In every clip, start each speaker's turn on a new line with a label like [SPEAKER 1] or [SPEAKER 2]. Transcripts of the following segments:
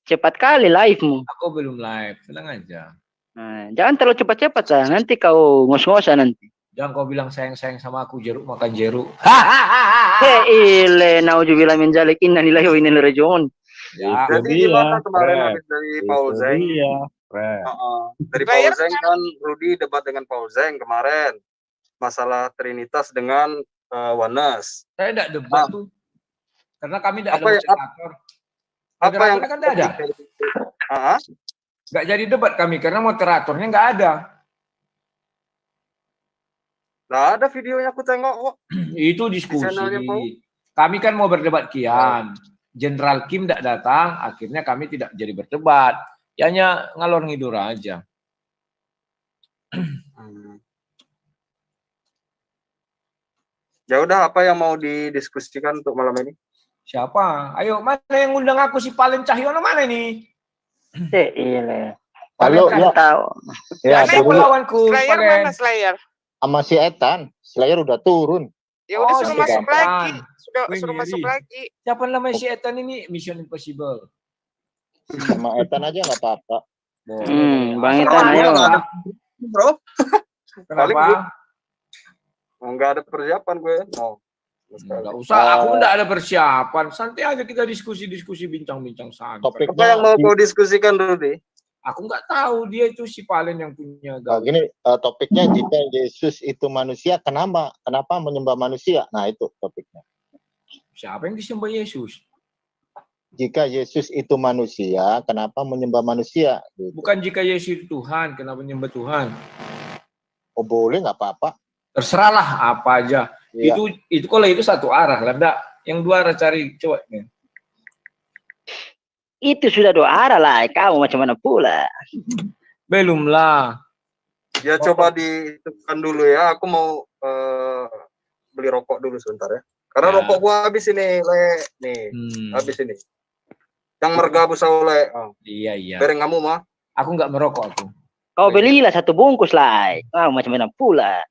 [SPEAKER 1] Cepat kali live-mu.
[SPEAKER 2] Aku belum live, tenang aja.
[SPEAKER 1] Nah, jangan terlalu cepat-cepat lah, nanti kau ngos-ngosan nanti.
[SPEAKER 2] Jangan kau bilang sayang-sayang sama aku, jeruk makan jeruk.
[SPEAKER 1] Ile, nauzubillah min dzalik, inna lillahi wa inna ilaihi raji'un.
[SPEAKER 2] Ya,
[SPEAKER 3] Jadi gimana kemarin habis dari Paul Zeng? Dari Paul Zeng kan Rudi debat dengan Paul Zeng kemarin. Masalah Trinitas dengan Wanas.
[SPEAKER 2] saya tidak debat tuh. Karena kami tidak ada moderator.
[SPEAKER 3] Apa yang
[SPEAKER 2] kan tidak ada? Nggak jadi debat kami karena moderatornya nggak ada.
[SPEAKER 3] Nggak ada videonya aku tengok kok.
[SPEAKER 2] Itu diskusi. Kami kan mau berdebat kian. Jenderal Kim tidak datang, akhirnya kami tidak jadi berdebat. Ya hanya ngalor ngidur aja.
[SPEAKER 3] Ya udah, apa yang mau didiskusikan untuk malam ini?
[SPEAKER 2] Siapa? Ayo, mana yang ngundang aku, si Palen Cahyono mana nih?
[SPEAKER 1] Ile.
[SPEAKER 4] Halo, ya.
[SPEAKER 1] Tahu.
[SPEAKER 4] Ya,
[SPEAKER 2] siapa lawanku?
[SPEAKER 5] Slayer mana Slayer?
[SPEAKER 4] Sama si Ethan. Slayer udah turun.
[SPEAKER 5] Ya udah suruh masuk
[SPEAKER 2] Ethan
[SPEAKER 5] lagi. Suruh masuk lagi.
[SPEAKER 2] Siapa namanya si Ethan ini? Mission Impossible.
[SPEAKER 4] Sama Ethan aja nggak apa-apa.
[SPEAKER 1] Bang Ethan ayo.
[SPEAKER 3] Bro.
[SPEAKER 2] Kenapa?
[SPEAKER 3] Enggak ada persiapan gue. No.
[SPEAKER 2] Enggak usah, aku enggak ada persiapan. Santai aja kita diskusi-diskusi, bincang-bincang saja.
[SPEAKER 3] Apa yang mau kau diskusikan Rudy?
[SPEAKER 2] Aku nggak tahu, dia itu si Palen yang punya.
[SPEAKER 4] Nah, gini, topiknya jika Yesus itu manusia, kenapa menyembah manusia? Nah, itu topiknya.
[SPEAKER 2] Siapa yang disembah Yesus?
[SPEAKER 4] Jika Yesus itu manusia, kenapa menyembah manusia? Gitu.
[SPEAKER 2] Bukan jika Yesus itu Tuhan, kenapa menyembah Tuhan?
[SPEAKER 4] Oh, boleh, nggak apa-apa.
[SPEAKER 2] Terserahlah apa aja.
[SPEAKER 4] Iya.
[SPEAKER 2] Itu kalau itu satu arah lah, enggak. Yang dua arah cari coba.
[SPEAKER 1] Itu sudah 2 arah lah, kamu macam mana pula?
[SPEAKER 2] Belum lah.
[SPEAKER 3] Ya coba dihitungkan dulu ya. Aku mau beli rokok dulu sebentar ya. Karena rokok gua habis ini, nih. Habis ini. Yang mergabu saule.
[SPEAKER 2] Iya.
[SPEAKER 3] Bereng kamu mah?
[SPEAKER 2] Aku nggak merokok aku.
[SPEAKER 1] Kau belilah 1 bungkus lah. Macam mana pula?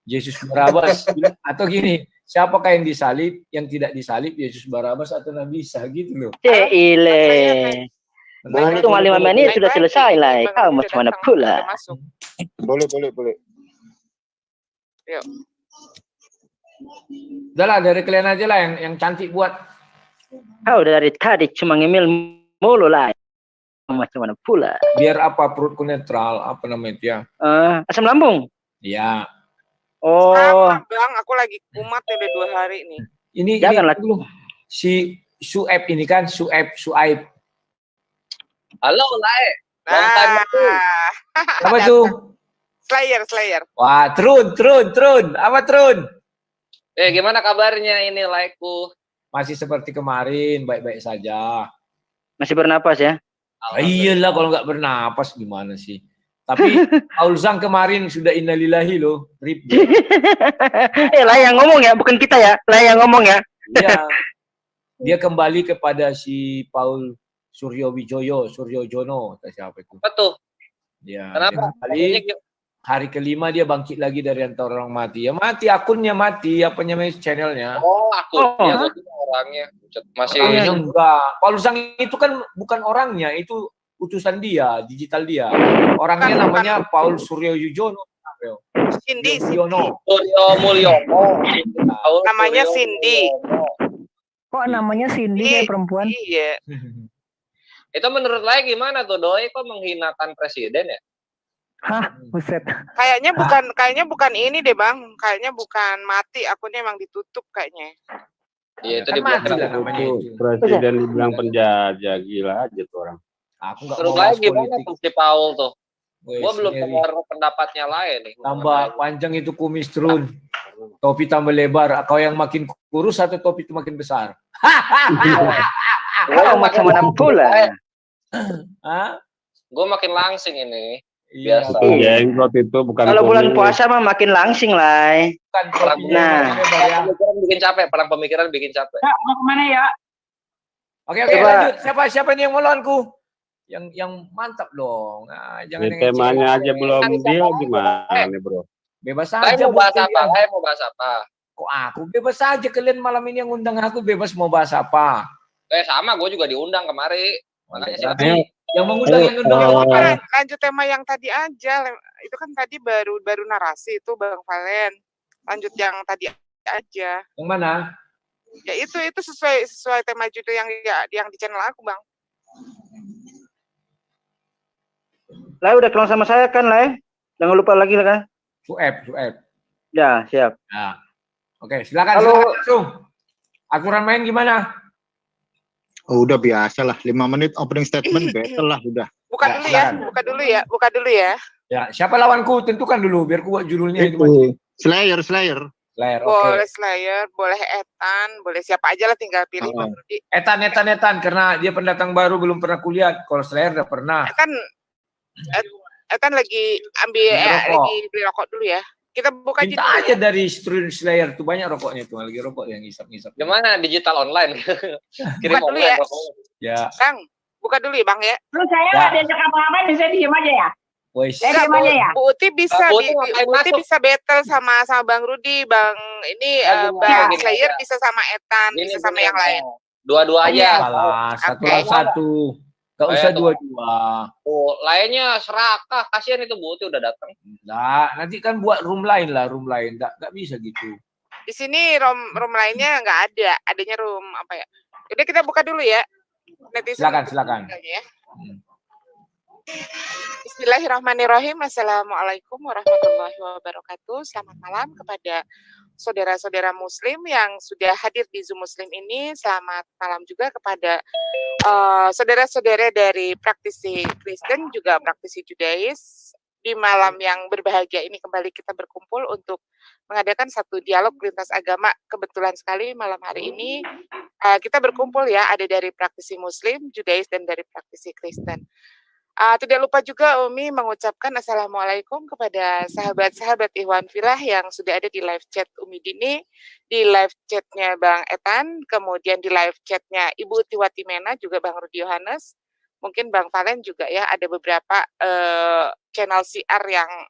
[SPEAKER 2] Yesus Barabas atau gini, siapakah yang disalib, yang tidak disalib, Yesus Barabas atau Nabi Isa gitu loh.
[SPEAKER 1] Ile. Itu 5 menit sudah selesai lah. Kau macam mana pula?
[SPEAKER 4] Boleh.
[SPEAKER 5] Yuk.
[SPEAKER 2] Udahlah, dari kalian aja lah yang cantik buat.
[SPEAKER 1] Kau dari tadi cuma ngemil mulu lah. Macam mana pula?
[SPEAKER 2] Biar apa, perutku netral, apa namanya itu ya?
[SPEAKER 1] Asam lambung?
[SPEAKER 2] Iya.
[SPEAKER 1] Oh.
[SPEAKER 5] Sama, Bang, aku lagi kumat udah 2 hari nih.
[SPEAKER 2] Ini
[SPEAKER 1] janganlah
[SPEAKER 2] dulu. Si Sueb ini kan, Suaib. Halo, Lae. Apa tuh?
[SPEAKER 5] Slayer.
[SPEAKER 2] Wah, Trun. Apa Trun?
[SPEAKER 6] Gimana kabarnya ini Laiku?
[SPEAKER 2] Masih seperti kemarin, baik-baik saja.
[SPEAKER 1] Masih bernapas ya?
[SPEAKER 2] Iyalah, kalau nggak bernapas gimana sih? Tapi Paul Zhang kemarin sudah innalillahi loh, rip.
[SPEAKER 1] Lah yang ngomong ya, bukan kita ya. Lah yang ngomong ya.
[SPEAKER 2] Iya. Dia kembali kepada si Paul Suryojono, atau siapa itu?
[SPEAKER 6] Betul.
[SPEAKER 2] Ya.
[SPEAKER 6] Kenapa?
[SPEAKER 2] Hari kelima dia bangkit lagi dari antara orang mati. Ya mati, akunnya mati, apa namanya channelnya.
[SPEAKER 6] Oh, akunnya orangnya. Masih
[SPEAKER 2] enggak. Paul Zhang itu kan bukan orangnya, itu utusan dia, digital dia. Orangnya namanya Paul Suryojono.
[SPEAKER 5] Cindy.
[SPEAKER 6] Suryo Mulyono.
[SPEAKER 5] Namanya Cindy.
[SPEAKER 7] Kok namanya Cindy kayak perempuan?
[SPEAKER 5] Iya.
[SPEAKER 6] Itu menurut Lai gimana tuh, Doi? Kok menghinakan presiden ya?
[SPEAKER 7] Hah, buset.
[SPEAKER 5] Kayaknya bukan ini deh, Bang. Kayaknya bukan mati, akunnya emang ditutup kayaknya.
[SPEAKER 6] Iya, itu
[SPEAKER 2] Kan mati lah
[SPEAKER 6] dibilang
[SPEAKER 2] namanya itu.
[SPEAKER 8] Presiden dibilang penjajah, gila aja tuh orang.
[SPEAKER 2] Aku nggak
[SPEAKER 6] Menurut
[SPEAKER 2] mau
[SPEAKER 6] Lai
[SPEAKER 2] bahas
[SPEAKER 6] gimana
[SPEAKER 2] politik.
[SPEAKER 6] tuh si Paul tuh?
[SPEAKER 2] Weh,
[SPEAKER 6] Gua belum
[SPEAKER 2] sendiri.
[SPEAKER 6] dengar pendapatnya Lai nih.
[SPEAKER 2] Tambah panjang itu kumis Trun. Topi tambah lebar. Kau yang makin kurus atau topi itu makin besar?
[SPEAKER 1] Kau macam mana pula?
[SPEAKER 2] Hah?
[SPEAKER 6] Gue makin langsing ini.
[SPEAKER 2] Iya.
[SPEAKER 6] Biasa.
[SPEAKER 8] Jenggot itu bukan
[SPEAKER 1] Kalau bulan
[SPEAKER 8] kumis.
[SPEAKER 1] puasa mah makin langsing lah.
[SPEAKER 2] Bukan topinya
[SPEAKER 1] Nah.
[SPEAKER 2] makin lebar ya.
[SPEAKER 6] Pemikiran bikin capek, perang pemikiran bikin capek.
[SPEAKER 7] Mau kemana ya?
[SPEAKER 2] Oke,
[SPEAKER 1] Coba.
[SPEAKER 2] lanjut. Siapa nih yang mau lawanku? Yang mantap dong. Nah, jangan
[SPEAKER 8] Ini
[SPEAKER 2] yang
[SPEAKER 8] temanya
[SPEAKER 2] cewek.
[SPEAKER 8] aja belum deal gimana nih bro?
[SPEAKER 2] Bebas
[SPEAKER 6] Lai
[SPEAKER 2] saja.
[SPEAKER 6] mau bahas
[SPEAKER 2] buat
[SPEAKER 6] apa?
[SPEAKER 2] kalian.
[SPEAKER 6] Lai mau bahas apa?
[SPEAKER 2] Kok aku bebas saja, kalian malam ini yang undang aku bebas mau bahas apa?
[SPEAKER 6] Sama, gue juga diundang kemari. Makanya
[SPEAKER 2] Berarti
[SPEAKER 6] silakan.
[SPEAKER 2] yang mengundang yang undang.
[SPEAKER 5] Ya, apa, lanjut tema yang tadi aja. Itu kan tadi baru narasi itu Bang Valen. Lanjut yang tadi aja.
[SPEAKER 2] Yang mana?
[SPEAKER 5] Ya itu sesuai tema judul yang di channel aku, Bang.
[SPEAKER 1] Lai udah kenal sama saya kan, Lai? Jangan lupa lagi lah kan?
[SPEAKER 2] Sueb.
[SPEAKER 1] Ya, siap.
[SPEAKER 2] Nah. Oke, silakan,
[SPEAKER 1] Halo.
[SPEAKER 2] silakan langsung. Aturan main gimana?
[SPEAKER 4] Oh, udah biasa lah, 5 menit opening statement, better lah udah.
[SPEAKER 5] Buka
[SPEAKER 2] Ya,
[SPEAKER 5] dulu ya,
[SPEAKER 2] silakan.
[SPEAKER 5] buka dulu ya.
[SPEAKER 2] Ya, siapa lawanku? Tentukan dulu biar ku buat judulnya itu.
[SPEAKER 4] Itu Slayer.
[SPEAKER 2] Layar, oke.
[SPEAKER 5] Boleh Slayer, boleh Ethan, boleh siapa aja lah, tinggal pilih
[SPEAKER 4] Oh.
[SPEAKER 5] Bang Rudi.
[SPEAKER 2] Etan karena dia pendatang baru belum pernah kuliah. Kalau Slayer udah pernah.
[SPEAKER 5] Ethan lagi ambil
[SPEAKER 2] Beli rokok.
[SPEAKER 5] lagi beli rokok dulu ya. Kita buka
[SPEAKER 2] Minta
[SPEAKER 5] dulu
[SPEAKER 2] aja
[SPEAKER 5] ya.
[SPEAKER 2] dari Slayer tuh banyak rokoknya tuh, lagi rokok yang ngisap-ngisap.
[SPEAKER 6] Gimana digital online? Kirim
[SPEAKER 5] Buka dulu
[SPEAKER 6] online
[SPEAKER 5] ya.
[SPEAKER 6] rokoknya.
[SPEAKER 2] Ya,
[SPEAKER 5] Bang, buka dulu ya Bang ya.
[SPEAKER 7] Terus saya
[SPEAKER 2] Ya.
[SPEAKER 7] nggak diajak apa-apa, saya diem aja ya.
[SPEAKER 2] wes.
[SPEAKER 7] Saya diem aja ya.
[SPEAKER 5] Bu Uti bisa
[SPEAKER 6] Bu Uti ngapain
[SPEAKER 5] Bu Uti
[SPEAKER 6] masuk?
[SPEAKER 5] bisa battle sama Bang Rudi, Bang ini
[SPEAKER 6] Ya,
[SPEAKER 5] Bang
[SPEAKER 6] gini
[SPEAKER 5] Slayer
[SPEAKER 6] aja.
[SPEAKER 5] bisa sama Ethan,
[SPEAKER 6] Gini,
[SPEAKER 5] bisa sama
[SPEAKER 6] gini,
[SPEAKER 5] yang lain.
[SPEAKER 6] Dua-dua aja.
[SPEAKER 2] Salah, satu
[SPEAKER 5] Oke.
[SPEAKER 2] lawan satu. Gak usah dua-dua.
[SPEAKER 6] Oh, lainnya serakah. Kasihan itu Bu Uti udah datang.
[SPEAKER 2] Nah, nanti kan buat room lain. Gak bisa gitu.
[SPEAKER 5] Di sini room lainnya nggak ada, adanya room apa ya? Udah kita buka dulu ya. Netizen
[SPEAKER 2] Silakan.
[SPEAKER 5] ya. Bismillahirrahmanirrahim. Assalamualaikum warahmatullahi wabarakatuh. Selamat malam kepada saudara-saudara Muslim yang sudah hadir di Zoom Muslim ini. Selamat malam juga kepada saudara-saudara dari praktisi Kristen juga praktisi Judais. Di malam yang berbahagia ini kembali kita berkumpul untuk mengadakan satu dialog lintas agama. Kebetulan sekali malam hari ini kita berkumpul ya, ada dari praktisi Muslim, Judais, dan dari praktisi Kristen. Tidak lupa juga Umi mengucapkan Assalamualaikum kepada sahabat-sahabat Ikhwan Filah yang sudah ada di live chat Umi Dini, di live chatnya Bang Ethan, kemudian di live chatnya Ibu Tiwati Mena, juga Bang Rudi Yohanes, mungkin Bang Valen juga ya, ada beberapa channel CR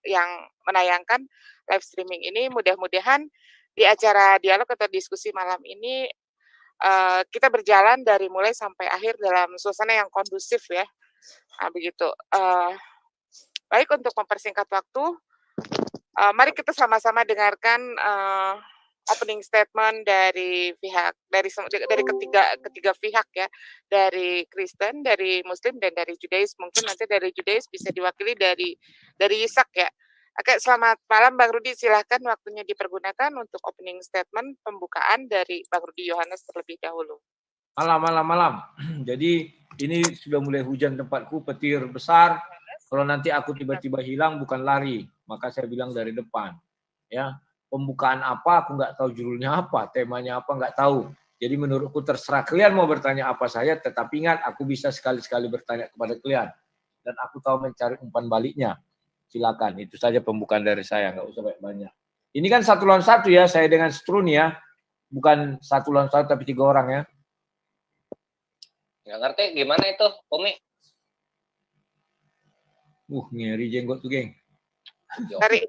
[SPEAKER 5] yang menayangkan live streaming ini. Mudah-mudahan di acara dialog atau diskusi malam ini kita berjalan dari mulai sampai akhir dalam suasana yang kondusif ya. Nah, begitu. Baik, untuk mempersingkat waktu, mari kita sama-sama dengarkan opening statement dari pihak dari ketiga pihak ya, dari Kristen, dari Muslim, dan dari Judais. Mungkin nanti dari Judais bisa diwakili dari Yisak ya. Oke, selamat malam Bang Rudi, silahkan waktunya dipergunakan untuk opening statement pembukaan dari Bang Rudi Yohanes terlebih dahulu.
[SPEAKER 2] Malam. Jadi ini sudah mulai hujan tempatku, petir besar. Kalau nanti aku tiba-tiba hilang, bukan lari, maka saya bilang dari depan. Ya, pembukaan apa aku nggak tahu, judulnya apa, temanya apa nggak tahu. Jadi menurutku terserah kalian mau bertanya apa saja, tetapi ingat aku bisa sekali-sekali bertanya kepada kalian dan aku tahu mencari umpan baliknya. Silakan, itu saja pembukaan dari saya, nggak usah banyak. Ini kan 1 lawan 1 ya, saya dengan Strun ya, bukan 1 lawan 1 tapi 3 orang ya.
[SPEAKER 6] Nggak ngerti gimana itu, Umi?
[SPEAKER 2] Ngeri jenggot tuh, geng.
[SPEAKER 5] Dari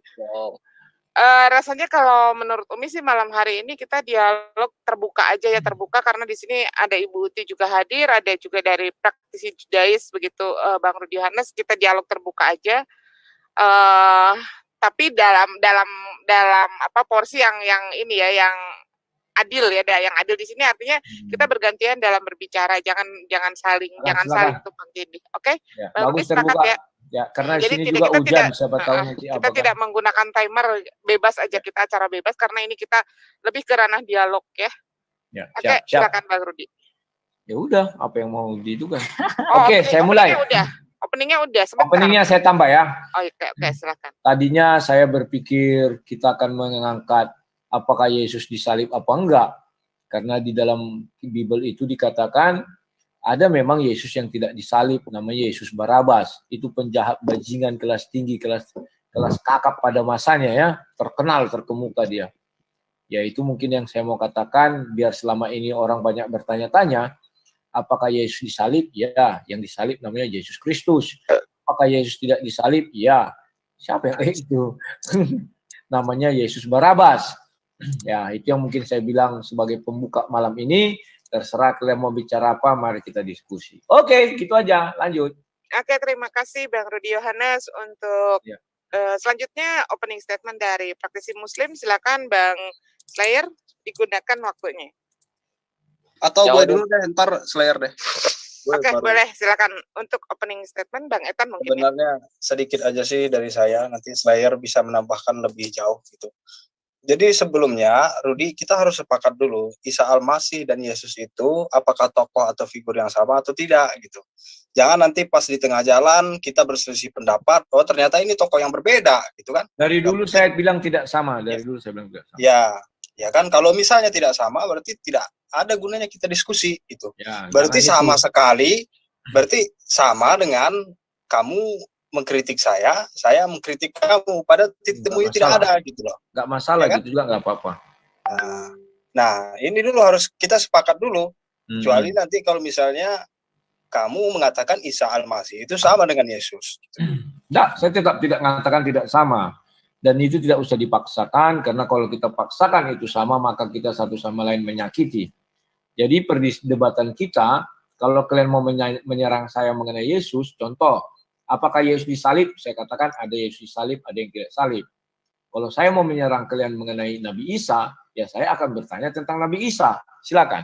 [SPEAKER 5] rasanya kalau menurut Umi sih malam hari ini kita dialog terbuka aja ya, terbuka karena di sini ada Ibu Uti juga hadir, ada juga dari praktisi Judais begitu Bang Rudi Yohanes, kita dialog terbuka aja. Tapi dalam apa porsi yang ini ya, yang adil ya, yang adil di sini artinya kita bergantian dalam berbicara, jangan saling tumpang tindih. Oke?
[SPEAKER 2] Ya,
[SPEAKER 5] Bang
[SPEAKER 2] bagus
[SPEAKER 5] Rudi sepakat
[SPEAKER 2] terbuka.
[SPEAKER 5] ya?
[SPEAKER 2] Ya, karena di
[SPEAKER 5] Jadi
[SPEAKER 2] sini
[SPEAKER 5] kita
[SPEAKER 2] juga hujan,
[SPEAKER 5] tidak,
[SPEAKER 2] siapa tahu nanti apa
[SPEAKER 5] kita tidak menggunakan timer, bebas aja kita, acara bebas karena ini kita lebih ke ranah dialog ya.
[SPEAKER 2] Ya,
[SPEAKER 5] Oke, silakan Bang Rudi.
[SPEAKER 2] Ya udah, apa yang mau gitu kan.
[SPEAKER 5] Oh,
[SPEAKER 2] Oke, saya mulai.
[SPEAKER 5] Openingnya udah, sebentar.
[SPEAKER 2] Openingnya saya tambah ya.
[SPEAKER 5] Oh, oke, silakan.
[SPEAKER 2] Tadinya saya berpikir kita akan mengangkat apakah Yesus disalib apa enggak. Karena di dalam Bible itu dikatakan ada memang Yesus yang tidak disalib, namanya Yesus Barabas. Itu penjahat bajingan kelas tinggi, kelas kakap pada masanya ya, terkemuka dia. Ya itu mungkin yang saya mau katakan, biar selama ini orang banyak bertanya-tanya, apakah Yesus disalib? Ya, yang disalib namanya Yesus Kristus. Apakah Yesus tidak disalib? Ya, siapa yang itu? Namanya Yesus Barabas. Ya, itu yang mungkin saya bilang sebagai pembuka malam ini. Terserah kalian mau bicara apa, mari kita diskusi. Oke, gitu aja. Lanjut.
[SPEAKER 5] Oke, terima kasih Bang Rudi Yohanes untuk
[SPEAKER 2] Ya.
[SPEAKER 5] Selanjutnya opening statement dari praktisi Muslim. Silakan Bang Slayer, digunakan waktunya.
[SPEAKER 3] Atau
[SPEAKER 6] Ya
[SPEAKER 3] gue
[SPEAKER 6] udah.
[SPEAKER 3] dulu deh, ntar Slayer deh. Gue
[SPEAKER 5] Oke,
[SPEAKER 3] baru.
[SPEAKER 5] boleh. Silakan untuk opening statement Bang Etan mungkin.
[SPEAKER 3] Sebenarnya sedikit aja sih dari saya, nanti Slayer bisa menambahkan lebih jauh gitu. Jadi sebelumnya, Rudi, kita harus sepakat dulu, Isa Al-Masih dan Yesus itu apakah tokoh atau figur yang sama atau tidak gitu. Jangan nanti pas di tengah jalan kita berselisih pendapat, oh ternyata ini tokoh yang berbeda gitu kan.
[SPEAKER 2] Dari dulu saya bilang tidak sama. Dari dulu saya bilang tidak sama.
[SPEAKER 3] Ya kan, kalau misalnya tidak sama berarti tidak ada gunanya kita diskusi gitu.
[SPEAKER 2] Ya,
[SPEAKER 3] Berarti
[SPEAKER 2] jangan
[SPEAKER 3] sama
[SPEAKER 2] itu.
[SPEAKER 3] sekali, berarti sama dengan kamu mengkritik saya mengkritik kamu, pada titik
[SPEAKER 2] Nggak
[SPEAKER 3] temunya tidak
[SPEAKER 2] masalah.
[SPEAKER 3] ada gitu loh.
[SPEAKER 2] Nggak masalah
[SPEAKER 3] Ya kan?
[SPEAKER 2] gitu juga nggak apa-apa.
[SPEAKER 3] Nah, ini dulu harus kita sepakat dulu. Kecuali nanti kalau misalnya kamu mengatakan Isa Al-Masih itu sama dengan Yesus.
[SPEAKER 2] Nggak, saya tetap tidak mengatakan tidak sama. Dan itu tidak usah dipaksakan, karena kalau kita paksakan itu sama, maka kita satu sama lain menyakiti. Jadi perdebatan kita, kalau kalian mau menyerang saya mengenai Yesus, contoh, apakah Yesus disalib? Saya katakan ada Yesus disalib, ada yang tidak salib. Kalau saya mau menyerang kalian mengenai Nabi Isa, ya saya akan bertanya tentang Nabi Isa. Silakan.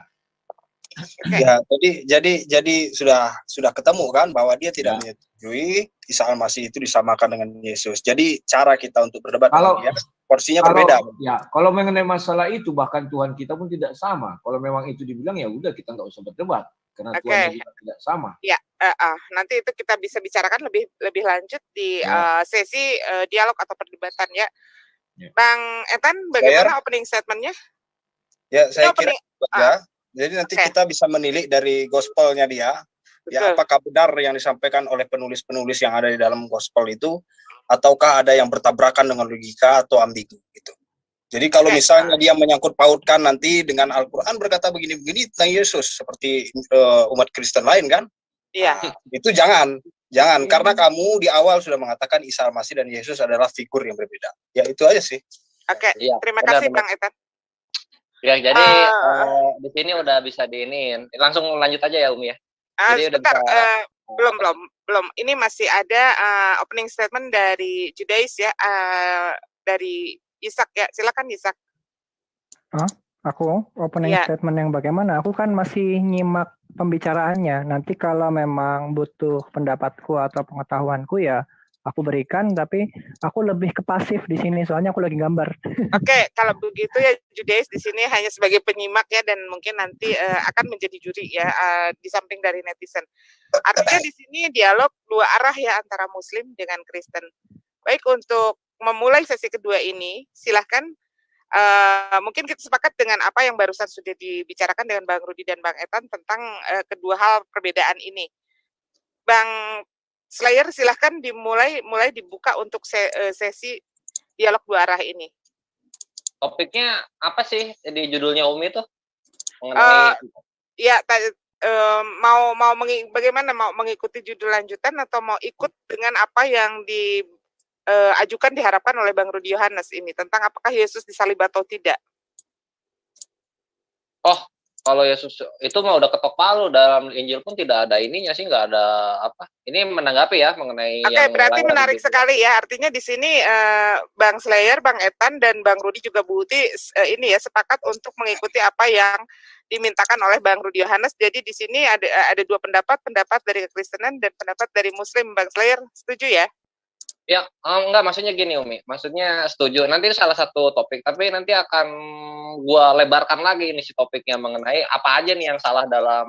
[SPEAKER 3] Ya, jadi sudah ketemu kan bahwa dia tidak menyetujui Isa Al-Masih itu disamakan dengan Yesus. Jadi cara kita untuk berdebat dengan dia porsinya berbeda.
[SPEAKER 2] Ya, kalau mengenai masalah itu bahkan Tuhan kita pun tidak sama. Kalau memang itu dibilang ya udah kita nggak usah berdebat karena Tuhan juga tidak sama.
[SPEAKER 5] Ya, nanti itu kita bisa bicarakan lebih lanjut di sesi dialog atau perdebatan ya. Bang Etan, bagaimana opening statementnya?
[SPEAKER 3] Ya, saya kira jadi nanti kita bisa menilik dari gospelnya dia. Betul. Ya, apakah benar yang disampaikan oleh penulis-penulis yang ada di dalam gospel itu, ataukah ada yang bertabrakan dengan logika atau ambigu gitu. Jadi kalau misalnya dia menyangkut pautkan nanti dengan Al-Quran berkata begini-begini tentang Yesus seperti umat Kristen lain kan?
[SPEAKER 5] Iya.
[SPEAKER 3] Nah, itu jangan karena kamu di awal sudah mengatakan Isa Al-Masih dan Yesus adalah figur yang berbeda. Ya itu aja sih.
[SPEAKER 5] Oke, terima kasih Bang Etan.
[SPEAKER 6] Ya, jadi di sini udah bisa diinin. Langsung lanjut aja ya Umi ya. Jadi
[SPEAKER 5] sebentar, belum. Ini masih ada opening statement dari Judais ya, dari Ishak ya. Silakan Ishak.
[SPEAKER 9] Aku opening statement yang bagaimana? Aku kan masih nyimak pembicaraannya. Nanti kalau memang butuh pendapatku atau pengetahuanku ya aku berikan, tapi aku lebih ke pasif di sini soalnya aku lagi gambar.
[SPEAKER 5] Oke, kalau begitu ya Judais di sini hanya sebagai penyimak ya, dan mungkin nanti akan menjadi juri ya di samping dari netizen. Artinya di sini dialog dua arah ya antara Muslim dengan Kristen. Baik, untuk memulai sesi kedua ini, silahkan mungkin kita sepakat dengan apa yang barusan sudah dibicarakan dengan Bang Rudi dan Bang Etan tentang kedua hal perbedaan ini. Bang Slayer, silahkan mulai dibuka untuk sesi dialog dua arah ini.
[SPEAKER 6] Topiknya apa sih di judulnya Umi tuh? Mengenai
[SPEAKER 5] bagaimana, mau mengikuti judul lanjutan atau mau ikut dengan apa yang diajukan diharapkan oleh Bang Rudi Yohanes ini tentang apakah Yesus disalib atau tidak?
[SPEAKER 6] Oh, kalau Yesus itu mah udah ketok palu, dalam Injil pun tidak ada ininya sih, nggak ada apa. Ini menanggapi ya mengenai
[SPEAKER 5] yang berarti menarik sekali ya. Artinya di sini Bang Slayer, Bang Etan dan Bang Rudi juga Bu Uti ini ya sepakat untuk mengikuti apa yang dimintakan oleh Bang Rudi Yohanes. Jadi di sini ada dua pendapat dari Kekristenan dan pendapat dari Muslim. Bang Slayer setuju ya?
[SPEAKER 6] Ya, enggak, maksudnya gini Umi, maksudnya setuju, nanti salah satu topik, tapi nanti akan gua lebarkan lagi ini si topiknya mengenai apa aja nih yang salah dalam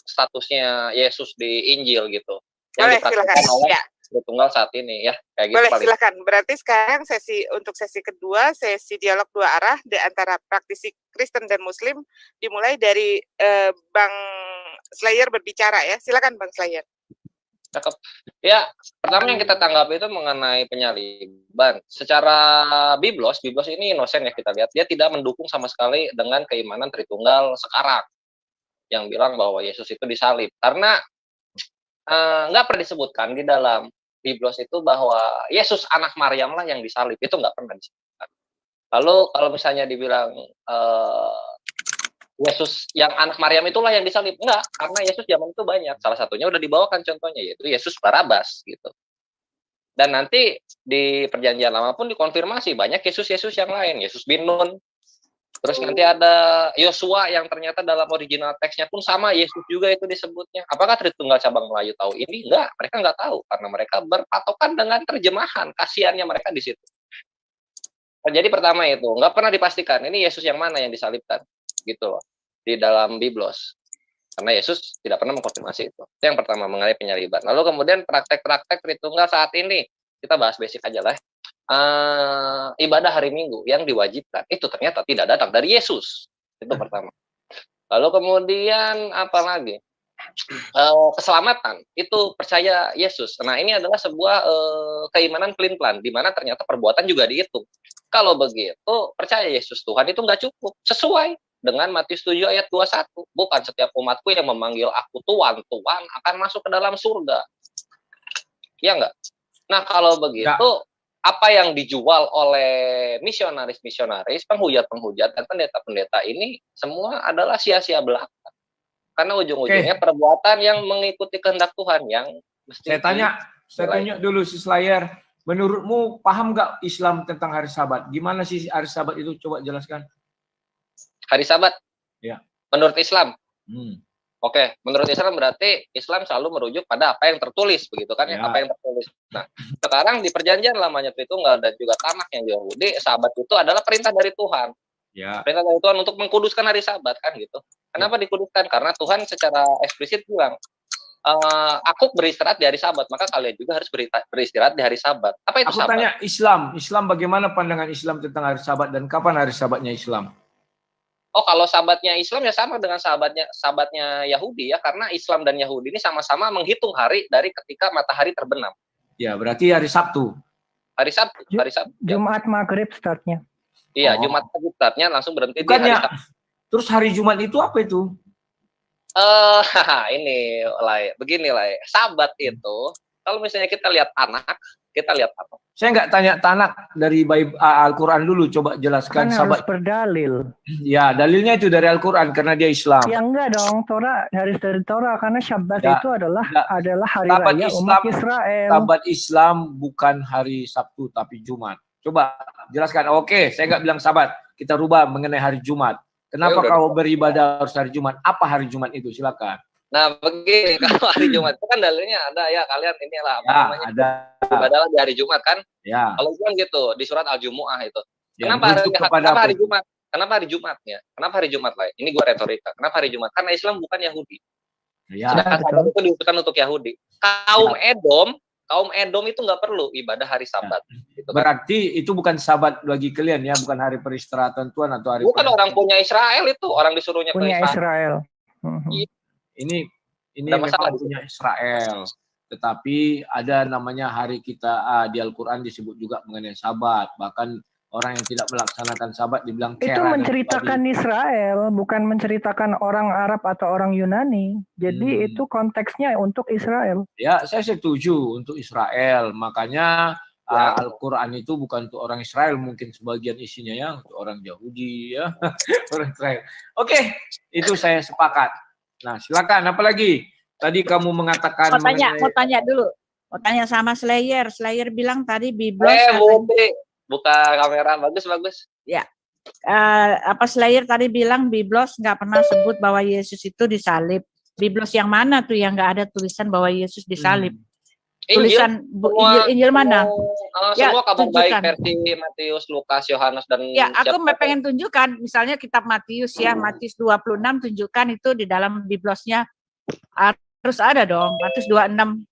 [SPEAKER 6] statusnya Yesus di Injil gitu.
[SPEAKER 5] Boleh, silakan.
[SPEAKER 6] Oleh Tritunggal saat ini ya, kayak gitu.
[SPEAKER 5] Boleh,
[SPEAKER 6] paling.
[SPEAKER 5] silakan. Berarti sekarang untuk sesi kedua, sesi dialog dua arah di antara praktisi Kristen dan Muslim, dimulai dari Bang Slayer berbicara ya. Silakan Bang Slayer.
[SPEAKER 6] Cakep. Ya, pertama yang kita tanggapi itu mengenai penyaliban. Secara Biblos ini inosen ya kita lihat. Dia tidak mendukung sama sekali dengan keimanan Tritunggal sekarang. Yang bilang bahwa Yesus itu disalib. Karena nggak pernah disebutkan di dalam Biblos itu bahwa Yesus anak Maryam lah yang disalib. Itu nggak pernah disebutkan. Lalu kalau misalnya dibilang Yesus yang anak Maryam itulah yang disalib. Enggak, karena Yesus zaman itu banyak. Salah satunya udah dibawakan contohnya, yaitu Yesus Barabas gitu. Dan nanti di perjanjian lama pun dikonfirmasi banyak Yesus-Yesus yang lain, Yesus bin Nun. Terus nanti ada Yosua yang ternyata dalam original teksnya pun sama Yesus juga itu disebutnya. Apakah Tritunggal Cabang Melayu tahu ini? Enggak, mereka nggak tahu karena mereka berpatokan dengan terjemahan, kasihannya mereka di situ. Jadi pertama itu nggak pernah dipastikan ini Yesus yang mana yang disalibkan gitu loh di dalam Biblos. Karena Yesus tidak pernah mengkonfirmasi itu. Itu yang pertama mengenai penyaliban. Lalu kemudian praktek-praktek Tritunggal saat ini kita bahas basic aja lah. Ibadah hari Minggu yang diwajibkan itu ternyata tidak datang dari Yesus. Itu pertama. Lalu kemudian apa lagi? Keselamatan itu percaya Yesus. Nah, ini adalah sebuah keimanan pelin-pelan di mana ternyata perbuatan juga dihitung. Kalau begitu, percaya Yesus Tuhan itu nggak cukup. Sesuai dengan Matius 7 ayat 21. Bukan setiap umatku yang memanggil aku Tuhan, Tuhan akan masuk ke dalam surga. Ya enggak? Nah, kalau begitu, apa yang dijual oleh misionaris-misionaris, penghujat-penghujat, dan pendeta-pendeta ini semua adalah sia-sia belaka. Karena ujung-ujungnya perbuatan yang mengikuti kehendak Tuhan yang mesti
[SPEAKER 2] Saya tanya dulu si Slayer, menurutmu paham nggak Islam tentang hari Sabat? Gimana sih hari Sabat itu? Coba jelaskan.
[SPEAKER 6] Hari Sabat?
[SPEAKER 2] Ya.
[SPEAKER 6] Menurut Islam? Oke, menurut Islam berarti Islam selalu merujuk pada apa yang tertulis, begitu kan ya? Apa yang tertulis. Nah, sekarang di perjanjian lamanya Tritunggal dan juga Tanakh yang Yahudi, Sabat itu adalah perintah dari Tuhan.
[SPEAKER 2] Ya.
[SPEAKER 6] Perintah dari Tuhan untuk mengkuduskan hari Sabat kan gitu. Kenapa dikuduskan? Karena Tuhan secara eksplisit bilang, aku beristirahat di hari Sabat, maka kalian juga harus beristirahat di hari Sabat. Apa itu
[SPEAKER 2] Aku
[SPEAKER 6] Sabat?
[SPEAKER 2] tanya Islam bagaimana pandangan Islam tentang hari Sabat dan kapan hari Sabatnya Islam?
[SPEAKER 6] Oh, kalau sahabatnya Islam ya sama dengan sahabatnya Yahudi ya, karena Islam dan Yahudi ini sama-sama menghitung hari dari ketika matahari terbenam.
[SPEAKER 2] Ya, berarti hari Sabtu.
[SPEAKER 6] Hari Sabtu.
[SPEAKER 9] Jumat maghrib startnya.
[SPEAKER 6] Iya, Jumat maghrib startnya langsung berhenti
[SPEAKER 2] Bukannya,
[SPEAKER 6] di hari Sabtu.
[SPEAKER 2] Terus hari Jumat itu apa itu?
[SPEAKER 6] Ini begini lah. Sabat itu, kalau misalnya kita lihat anak, kita lihat apa?
[SPEAKER 2] Saya nggak tanya Tanakh dari Al-Quran dulu, coba jelaskan
[SPEAKER 9] kan
[SPEAKER 2] Sabat.
[SPEAKER 9] harus berdalil.
[SPEAKER 2] Ya, dalilnya itu dari Al-Quran karena dia Islam.
[SPEAKER 9] Ya enggak dong, Torah dari Torah karena Syabat itu adalah hari
[SPEAKER 2] Sabat
[SPEAKER 9] raya
[SPEAKER 2] Islam,
[SPEAKER 9] umat Israel.
[SPEAKER 2] Sabat Islam bukan hari Sabtu tapi Jumat. Coba jelaskan. Oke, saya nggak bilang Sabat. Kita rubah mengenai hari Jumat. Kenapa kau beribadah harus hari Jumat? Apa hari Jumat itu? Silakan.
[SPEAKER 6] Nah, begini, kalau hari Jumat itu kan dalilnya ada ya, kalian inilah apa namanya?
[SPEAKER 2] Ada.
[SPEAKER 6] Ibadahlah di hari Jumat kan?
[SPEAKER 2] Ya.
[SPEAKER 6] Kalau kan gitu di surat Al-Jumu'ah itu.
[SPEAKER 2] Ya,
[SPEAKER 6] kenapa hari Jumat? Kenapa hari Jumatnya? Kenapa hari Jumat lah? Ini gua retorika. Kenapa hari Jumat? Karena Islam bukan Yahudi.
[SPEAKER 2] Ya,
[SPEAKER 6] sedangkan Sabat itu diutuskan untuk Yahudi. Kaum Edom itu nggak perlu ibadah hari Sabat. Gitu kan?
[SPEAKER 2] Berarti itu bukan Sabat bagi kalian ya, bukan hari peristirahatan Tuhan atau hari.
[SPEAKER 6] Bukan orang punya Israel itu, orang disuruhnya
[SPEAKER 9] punya Israel.
[SPEAKER 2] Ini memang punya Israel. Tetapi ada namanya hari kita di Al-Quran disebut juga mengenai Sabat. Bahkan orang yang tidak melaksanakan Sabat dibilang kera.
[SPEAKER 9] Itu menceritakan Israel, bukan menceritakan orang Arab atau orang Yunani. Jadi itu konteksnya untuk Israel.
[SPEAKER 2] Ya, saya setuju untuk Israel. Makanya Al-Quran itu bukan untuk orang Israel, mungkin sebagian isinya ya untuk orang Yahudi ya, orang Israel. Oke, itu saya sepakat. Nah, silakan. Apa lagi? Tadi kamu mengatakan.
[SPEAKER 10] Mau tanya dulu. Mau tanya sama Slayer. Slayer bilang tadi Biblos.
[SPEAKER 6] Buka kamera, bagus.
[SPEAKER 10] Ya. Slayer tadi bilang Biblos nggak pernah sebut bahwa Yesus itu disalib. Biblos yang mana tuh yang nggak ada tulisan bahwa Yesus disalib? Tulisan Injil mana?
[SPEAKER 6] Semua kabar baik versi Matius, Lukas, Yohanes dan.
[SPEAKER 10] Ya, aku pengen tunjukkan misalnya kitab Matius ya, Matius 26 tunjukkan itu di dalam Biblosnya harus ada dong, Matius 26.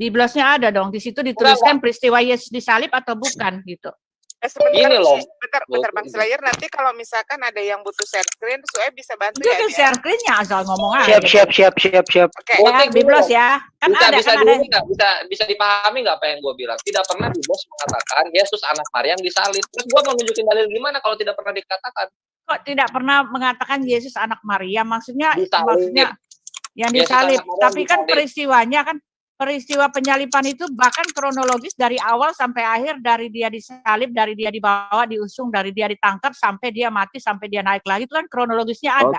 [SPEAKER 10] Biblosnya ada dong, di situ dituliskan peristiwa Yesus disalib atau bukan gitu.
[SPEAKER 5] Sebentar, bentar Bang Slayer, nanti kalau misalkan ada yang butuh share screen, saya bisa bantu ya.
[SPEAKER 10] Share screen-nya asal ngomong aja.
[SPEAKER 1] Siap.
[SPEAKER 5] Oke.
[SPEAKER 10] Ya, Biblos ya. Kan
[SPEAKER 6] bisa dipahami nggak apa yang gue bilang? Tidak pernah Biblos mengatakan Yesus anak Maryam disalib. Terus gue mau nunjukin dalil gimana kalau tidak pernah dikatakan?
[SPEAKER 10] Kok tidak pernah mengatakan Yesus anak Maryam? Maksudnya yang disalib. Tapi kan peristiwanya kan peristiwa penyaliban itu bahkan kronologis dari awal sampai akhir, dari dia disalib, dari dia dibawa, diusung, dari dia ditangkap sampai dia mati, sampai dia naik lagi, itu kan kronologisnya ada.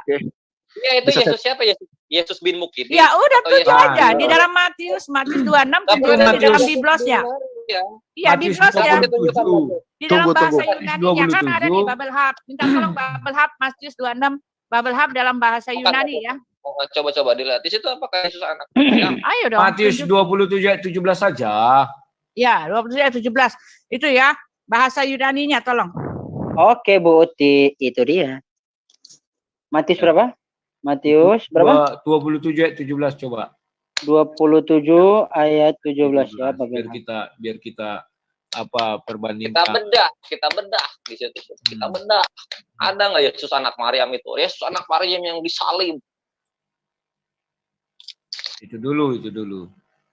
[SPEAKER 6] Ya itu Yesus siapa? Yesus bin Mukid.
[SPEAKER 10] Ya udah
[SPEAKER 6] Atau
[SPEAKER 10] tujuh
[SPEAKER 6] Yesus-
[SPEAKER 10] aja di dalam Matius 26
[SPEAKER 6] Tapi
[SPEAKER 10] tunjukkan di dalam
[SPEAKER 2] Matius-
[SPEAKER 10] biblosnya.
[SPEAKER 6] Ya.
[SPEAKER 10] Iya
[SPEAKER 2] Matius
[SPEAKER 10] biblosnya.
[SPEAKER 2] 27.
[SPEAKER 10] Di dalam
[SPEAKER 4] Tunggu,
[SPEAKER 10] bahasa
[SPEAKER 4] tunggu.
[SPEAKER 10] Yunani-nya kan ada di
[SPEAKER 2] 27.
[SPEAKER 10] Babel Hub. Minta tolong Babel Hub Matius 26 Babel Hub dalam bahasa Yunani ya.
[SPEAKER 6] Oh, coba dilihat. Di situ apakah Yesus anak Maryam?
[SPEAKER 10] Ayo dong.
[SPEAKER 2] Matius
[SPEAKER 10] tunjuk.
[SPEAKER 2] 27 ayat 17 saja.
[SPEAKER 10] Ya, 27 ayat 17. Itu ya bahasa Yunani-nya tolong.
[SPEAKER 1] Oke, Bu Uti, itu dia. Matius berapa? Matius berapa?
[SPEAKER 2] 27 ayat 17 coba.
[SPEAKER 1] 27 ayat 17 ya,
[SPEAKER 2] Biar kita apa
[SPEAKER 6] Kita
[SPEAKER 2] perbandingkan.
[SPEAKER 6] bedah di situ. Kita bedah. Ada nggak Yesus anak Maryam itu? Yesus anak Maryam yang disalib.
[SPEAKER 2] Itu dulu.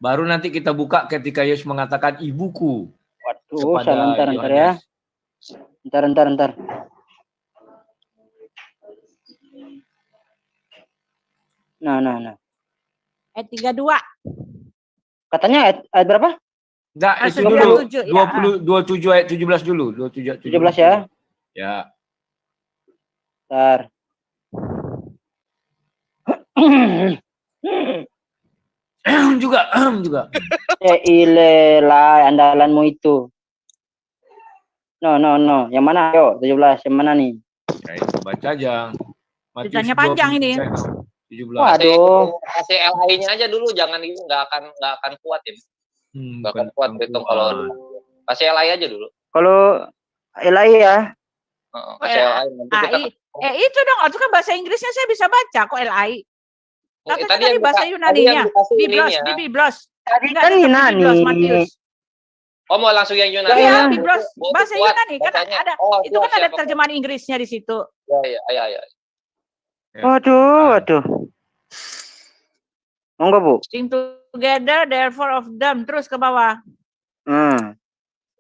[SPEAKER 2] Baru nanti kita buka ketika Yesus mengatakan ibuku.
[SPEAKER 1] Waduh,
[SPEAKER 2] kepada
[SPEAKER 1] ntar ya.
[SPEAKER 2] Yohanes.
[SPEAKER 1] Ntar. Nah.
[SPEAKER 10] Ayat 32.
[SPEAKER 1] Katanya ayat berapa?
[SPEAKER 2] Enggak,
[SPEAKER 10] Ah,
[SPEAKER 2] itu
[SPEAKER 10] 97,
[SPEAKER 2] dulu.
[SPEAKER 10] ya.
[SPEAKER 2] 27 ayat 17 dulu. 27 ayat
[SPEAKER 1] 17 ya.
[SPEAKER 2] Ya.
[SPEAKER 1] Ntar.
[SPEAKER 2] juga.
[SPEAKER 1] Ya ilelah andalanmu itu. No. Yang mana? Yo, 17. Yang mana nih?
[SPEAKER 2] Ya, itu baca aja. Matius
[SPEAKER 10] Ceritanya panjang
[SPEAKER 2] 27
[SPEAKER 10] ini.
[SPEAKER 2] ayat 17.
[SPEAKER 1] Waduh.
[SPEAKER 6] Kasih LI-nya aja dulu, jangan itu nggak akan kuat ini. Nggak akan kuat itu kalau kasih LI aja dulu.
[SPEAKER 1] Kalau Elai ya.
[SPEAKER 6] Kasih LI nanti kita
[SPEAKER 10] Itu dong, itu kan bahasa Inggrisnya saya bisa baca kok LI. Tapi
[SPEAKER 6] tadi
[SPEAKER 10] tadi
[SPEAKER 6] yang
[SPEAKER 10] bahasa
[SPEAKER 6] buka-
[SPEAKER 10] Yunaninya.
[SPEAKER 6] tadi yang dikasih
[SPEAKER 10] Biblos,
[SPEAKER 6] ininya.
[SPEAKER 10] di Biblos.
[SPEAKER 1] Tadi
[SPEAKER 10] Enggak,
[SPEAKER 1] kan
[SPEAKER 10] tetap di
[SPEAKER 1] Yunani.
[SPEAKER 10] Biblos, Matius.
[SPEAKER 6] Oh mau langsung yang Yunani.
[SPEAKER 10] Iya,
[SPEAKER 1] Iya.
[SPEAKER 10] Biblos,
[SPEAKER 6] Oh,
[SPEAKER 10] bahasa
[SPEAKER 6] kuat
[SPEAKER 10] Yunani kan
[SPEAKER 6] bacanya.
[SPEAKER 10] ada.
[SPEAKER 6] Oh,
[SPEAKER 10] Itu kan
[SPEAKER 6] siap,
[SPEAKER 10] ada
[SPEAKER 6] siap.
[SPEAKER 10] terjemahan Inggrisnya di situ.
[SPEAKER 6] Ya.
[SPEAKER 1] Waduh. Monggo, Bu.
[SPEAKER 10] Sing together, therefore of them. Terus ke bawah.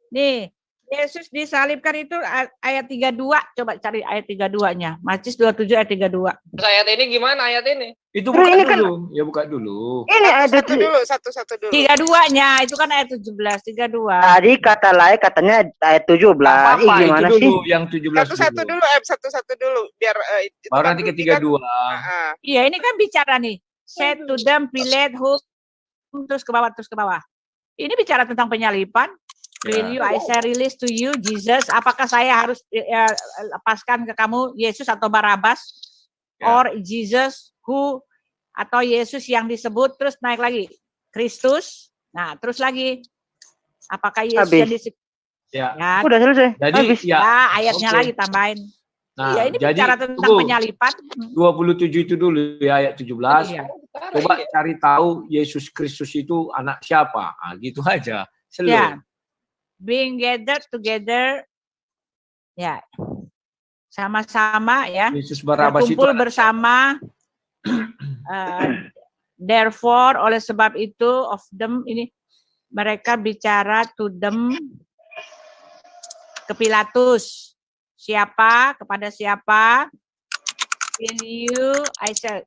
[SPEAKER 10] Nih, Yesus disalibkan itu ayat 32. Coba cari ayat 32-nya. Matius 27 ayat 32.
[SPEAKER 6] Terus ayat ini gimana ayat ini?
[SPEAKER 2] Itu
[SPEAKER 1] Terus
[SPEAKER 2] buka
[SPEAKER 1] ini kan-
[SPEAKER 2] dulu. Ya buka dulu.
[SPEAKER 1] Ini ayat
[SPEAKER 5] Satu dulu.
[SPEAKER 10] 32-nya itu kan ayat 17, 32.
[SPEAKER 1] Tadi kata lain katanya ayat 17. Ih,
[SPEAKER 2] Apa
[SPEAKER 1] gimana
[SPEAKER 2] itu
[SPEAKER 1] sih?
[SPEAKER 2] dulu yang 17
[SPEAKER 5] Satu
[SPEAKER 2] dulu.
[SPEAKER 5] dulu, satu dulu. Biar itu
[SPEAKER 2] Baru
[SPEAKER 5] kan
[SPEAKER 2] nanti
[SPEAKER 5] dulu
[SPEAKER 2] ketiga
[SPEAKER 5] kita-
[SPEAKER 2] dua.
[SPEAKER 10] Iya, ini kan bicara nih. Said to them, Pilate, who terus ke bawah. Ini bicara tentang penyaliban. Will you, I shall release to you, Jesus. Apakah saya harus lepaskan ke kamu Yesus atau Barabas?
[SPEAKER 2] Ya.
[SPEAKER 10] Or Jesus who, atau Yesus yang disebut, terus naik lagi. Kristus. Nah, terus lagi. Apakah Yesus
[SPEAKER 1] Habis.
[SPEAKER 10] yang disebut?
[SPEAKER 2] Ya.
[SPEAKER 10] Ya,
[SPEAKER 1] Udah selesai.
[SPEAKER 2] Jadi
[SPEAKER 1] Habis.
[SPEAKER 2] ya.
[SPEAKER 10] ayatnya
[SPEAKER 2] Oke.
[SPEAKER 10] lagi tambahin.
[SPEAKER 2] Nah,
[SPEAKER 10] Ya, ini
[SPEAKER 2] jadi
[SPEAKER 10] bicara tentang
[SPEAKER 2] tunggu.
[SPEAKER 10] penyaliban.
[SPEAKER 2] 27 itu dulu ya ayat 17.
[SPEAKER 10] Iya.
[SPEAKER 2] Coba cari tahu Yesus Kristus itu anak siapa. Ah, gitu aja. Slow.
[SPEAKER 10] Ya. Being gathered together, ya, sama-sama ya,
[SPEAKER 2] Yesus Barabas itu
[SPEAKER 10] berkumpul
[SPEAKER 2] anak
[SPEAKER 10] bersama. Therefore, oleh sebab itu, of them ini mereka bicara to them ke Pilatus. Siapa? Kepada siapa? Will you,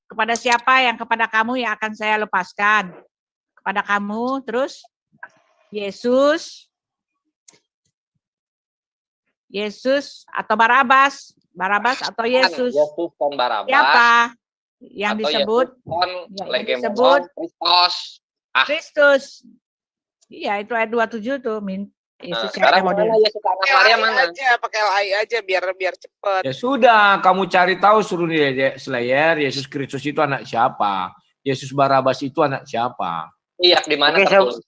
[SPEAKER 10] kepada siapa yang kepada kamu yang akan saya lepaskan? Kepada kamu, terus Yesus atau Barabas atau Yesus.
[SPEAKER 6] Yesus kan Barabas.
[SPEAKER 10] Siapa yang
[SPEAKER 6] atau
[SPEAKER 10] disebut?
[SPEAKER 6] Yesus kan
[SPEAKER 10] yang
[SPEAKER 6] Legemon,
[SPEAKER 10] disebut
[SPEAKER 6] Kristus.
[SPEAKER 10] Kristus. Iya, itu ayat 27 tuh. Yesus
[SPEAKER 6] Sekarang
[SPEAKER 10] siapa
[SPEAKER 6] mana Yesus anak Maria mana?
[SPEAKER 5] Pakai LI aja biar cepet.
[SPEAKER 2] Ya sudah, kamu cari tahu suruh dia Slayer, Yesus Kristus itu anak siapa? Yesus Barabas itu anak siapa?
[SPEAKER 6] Iya, di mana
[SPEAKER 1] Oke,
[SPEAKER 6] tertulis?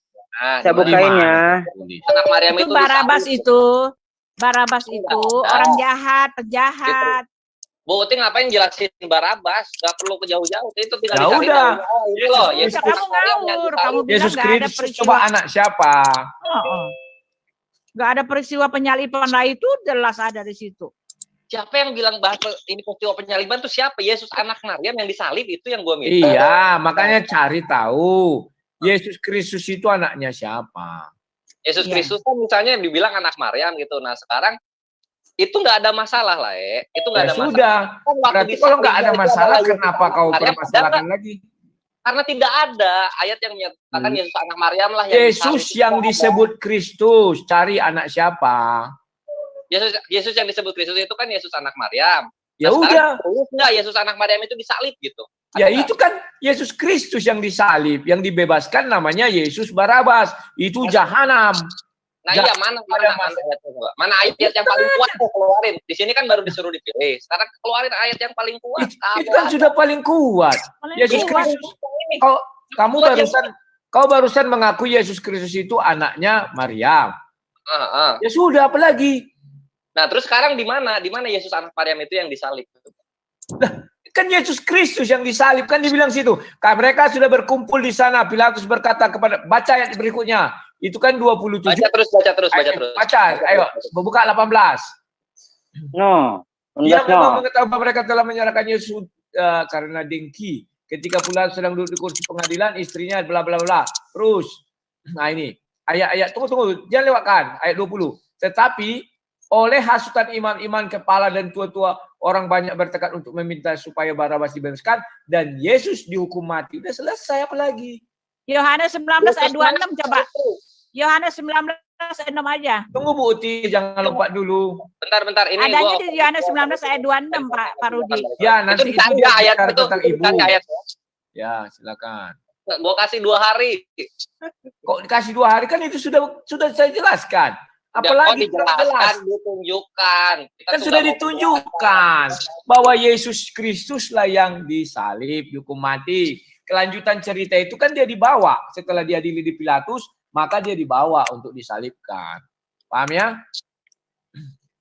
[SPEAKER 1] Saya bukain ya.
[SPEAKER 6] Anak Maryam
[SPEAKER 10] itu
[SPEAKER 6] itu
[SPEAKER 10] Barabas itu orang jahat, penjahat.
[SPEAKER 6] Bu Uti ngapain jelasin Barabas? Gak perlu ke jauh-jauh. Itu tinggal
[SPEAKER 2] Ya
[SPEAKER 6] dicari
[SPEAKER 2] udah.
[SPEAKER 6] tahu. Oh, ini loh,
[SPEAKER 10] Bisa
[SPEAKER 6] Yesus
[SPEAKER 10] kamu
[SPEAKER 6] anak Maryam yang
[SPEAKER 10] ngawur,
[SPEAKER 6] disalib.
[SPEAKER 10] kamu bilang
[SPEAKER 2] Yesus
[SPEAKER 10] nggak ada
[SPEAKER 2] Kristus
[SPEAKER 10] peristiwa.
[SPEAKER 2] coba anak siapa?
[SPEAKER 10] Nggak ada peristiwa penyaliban lah, itu jelas ada di situ.
[SPEAKER 6] Siapa yang bilang bahwa ini peristiwa penyaliban itu siapa? Yesus anak Maryam yang disalib, itu yang gue minta.
[SPEAKER 2] Iya, makanya cari tahu. Yesus Kristus itu anaknya siapa?
[SPEAKER 6] Yesus
[SPEAKER 10] Iya.
[SPEAKER 6] Kristus kan misalnya dibilang anak Maryam gitu. Nah sekarang itu nggak ada masalah lah itu nggak
[SPEAKER 2] Ya
[SPEAKER 6] ada masalah.
[SPEAKER 2] sudah.
[SPEAKER 6] Kan waktu
[SPEAKER 2] Berarti
[SPEAKER 6] disalib
[SPEAKER 2] kalau nggak ada
[SPEAKER 6] itu
[SPEAKER 2] masalah,
[SPEAKER 6] adalah Yesus
[SPEAKER 2] kenapa
[SPEAKER 6] anak
[SPEAKER 2] kau
[SPEAKER 6] Maryam,
[SPEAKER 2] permasalahkan
[SPEAKER 6] ada
[SPEAKER 2] lagi?
[SPEAKER 6] Karena tidak ada ayat yang menyatakan Yesus anak Maryam lah yang
[SPEAKER 2] Yesus yang disebut Kristus. Cari anak siapa?
[SPEAKER 6] Yesus yang disebut Kristus itu kan Yesus anak Maryam.
[SPEAKER 2] Ya udah.
[SPEAKER 6] Enggak, Yesus anak Maryam itu disalib gitu.
[SPEAKER 2] Ya itu kan Yesus Kristus yang disalib, yang dibebaskan namanya Yesus Barabas. Itu jahanam.
[SPEAKER 6] Nah iya, mana ayatnya? Mana ayat yang paling kuat keluarin? Di sini kan baru disuruh dipilih. Sekarang keluarin ayat yang paling kuat.
[SPEAKER 2] Itu kan sudah paling kuat. Yesus Kristus. Kau barusan mengaku Yesus Kristus itu anaknya Maryam. Ya sudah, apalagi?
[SPEAKER 6] Nah, terus sekarang di mana? Di mana Yesus anak Maryam itu yang disalib?
[SPEAKER 2] Nah, kan Yesus Kristus yang disalib, kan dibilang situ. Mereka sudah berkumpul di sana. Pilatus berkata kepada, baca ayat berikutnya. Itu kan 27.
[SPEAKER 6] Baca terus.
[SPEAKER 2] Baca, ayo, buka 18.
[SPEAKER 1] No.
[SPEAKER 2] Dia memang mengetahui bahwa mereka telah menyerahkan Yesus karena dengki. Ketika pula sedang duduk di kursi pengadilan, istrinya bla bla bla. Terus, nah ini ayat-ayat, tunggu, jangan lewatkan ayat 20. Tetapi oleh hasutan imam-imam kepala dan tua-tua, orang banyak bertekad untuk meminta supaya Barabas dibebaskan dan Yesus dihukum mati. Udah selesai, apa lagi?
[SPEAKER 10] Yohanes 19 ayat 26 coba. Yohanes 19 ayat 6 aja.
[SPEAKER 2] Tunggu Bu Uti, jangan lompat dulu.
[SPEAKER 6] Bentar, ini
[SPEAKER 10] adanya di Yohanes 19 ayat 26 Pak Rudi.
[SPEAKER 2] Ya, nanti itu dia
[SPEAKER 6] ayat itu
[SPEAKER 2] tentang ibu.
[SPEAKER 6] Ayat.
[SPEAKER 2] Ya, silakan.
[SPEAKER 6] Gua kasih 2 hari.
[SPEAKER 2] Kok dikasih 2 hari, kan itu sudah saya jelaskan. Apalagi
[SPEAKER 6] dijelaskan, ditunjukkan.
[SPEAKER 2] Kan sudah ditunjukkan bahwa Yesus Kristus lah yang disalib, dihukum mati. Kelanjutan cerita itu kan dia dibawa setelah dia diadili di Pilatus, maka dia dibawa untuk disalibkan. Paham ya?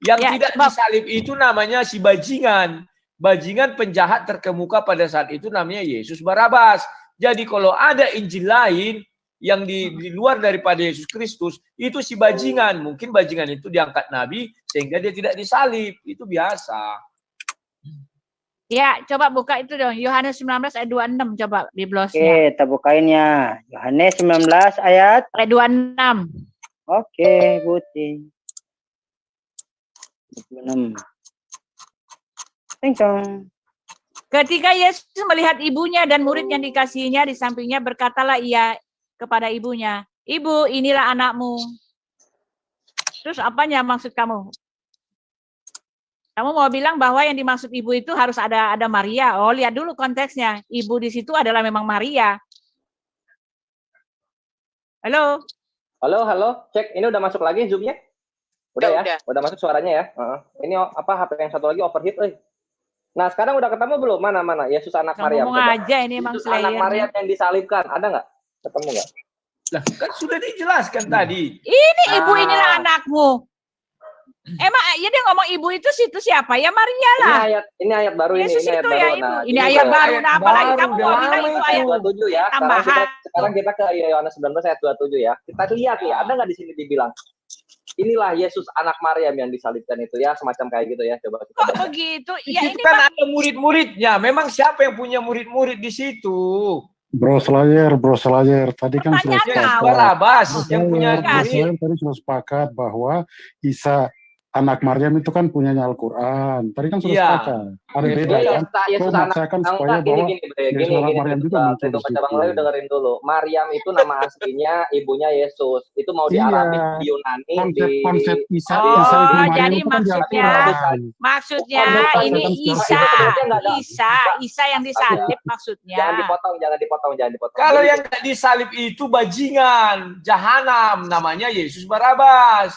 [SPEAKER 2] Yang tidak disalib itu namanya si bajingan. Bajingan penjahat terkemuka pada saat itu namanya Yesus Barabas. Jadi kalau ada Injil lain yang di luar daripada Yesus Kristus, itu si bajingan. Mungkin bajingan itu diangkat nabi sehingga dia tidak disalib. Itu biasa.
[SPEAKER 10] Ya, coba buka itu dong. Yohanes 19 ayat 26 coba biblosnya.
[SPEAKER 1] Oke, kita bukain ya. Yohanes 19 ayat
[SPEAKER 10] 26.
[SPEAKER 1] Oke, Buti. 26. Cincong.
[SPEAKER 10] Ketika Yesus melihat ibunya dan murid yang dikasihinya di sampingnya, berkatalah ia kepada ibunya, "Ibu, inilah anakmu." Terus apanya maksud kamu? Kamu mau bilang bahwa yang dimaksud ibu itu harus ada Maria. Oh, lihat dulu konteksnya. Ibu di situ adalah memang Maria. Halo.
[SPEAKER 11] Halo. Cek, ini udah masuk lagi Zoom-nya? Udah ya? Udah masuk suaranya ya? Ini apa HP yang satu lagi overheat, Nah, sekarang udah ketemu belum? Mana? Yesus anak Maryam.
[SPEAKER 10] Ngomong aja ini emang
[SPEAKER 11] Yesus anak Maryam yang disalibkan. Ada nggak? Ketemu nggak?
[SPEAKER 2] Lah, kan sudah dijelaskan tadi.
[SPEAKER 10] Ini ibu, inilah anakmu. Emang ya dia ngomong ibu itu situ siapa? Ya Maria lah.
[SPEAKER 11] Ini ayat baru
[SPEAKER 10] Yesus
[SPEAKER 11] ini.
[SPEAKER 10] Itu ya ibu. Ini ayat baru. Nah, apalagi kamu mau bilang itu ayat
[SPEAKER 11] 27 ya.
[SPEAKER 10] Tambahan.
[SPEAKER 11] Sekarang kita ke Yohanes 19 ayat 27 ya. Kita lihat ya, ada nggak di sini dibilang inilah Yesus anak Maryam yang disalibkan itu ya, semacam kayak gitu ya. Coba kita
[SPEAKER 10] kok begitu? Ya
[SPEAKER 2] itu kan ada murid-muridnya. Memang siapa yang punya murid-murid di situ?
[SPEAKER 12] Bro Slayer. Tadi kan sudah sepakat.
[SPEAKER 2] Barabas yang punya
[SPEAKER 12] murid. Tadi sudah sepakat bahwa Isa anak Maryam itu kan punyanya Al-Quran. Tadi kan sudah sepakat. Ada beda kan?
[SPEAKER 11] Yesus
[SPEAKER 12] memaksakan supaya bahwa Yesus anak Maryam juga muncul di situ.
[SPEAKER 11] Dengerin dulu. Maryam itu nama aslinya ibunya Yesus. Itu mau di Arabik, di Yunani,
[SPEAKER 12] konsep Isa.
[SPEAKER 10] Jadi maksudnya ini Isa yang disalib maksudnya.
[SPEAKER 11] Jangan dipotong.
[SPEAKER 2] Kalau yang nggak disalib itu bajingan, jahanam, namanya Yesus Barabas.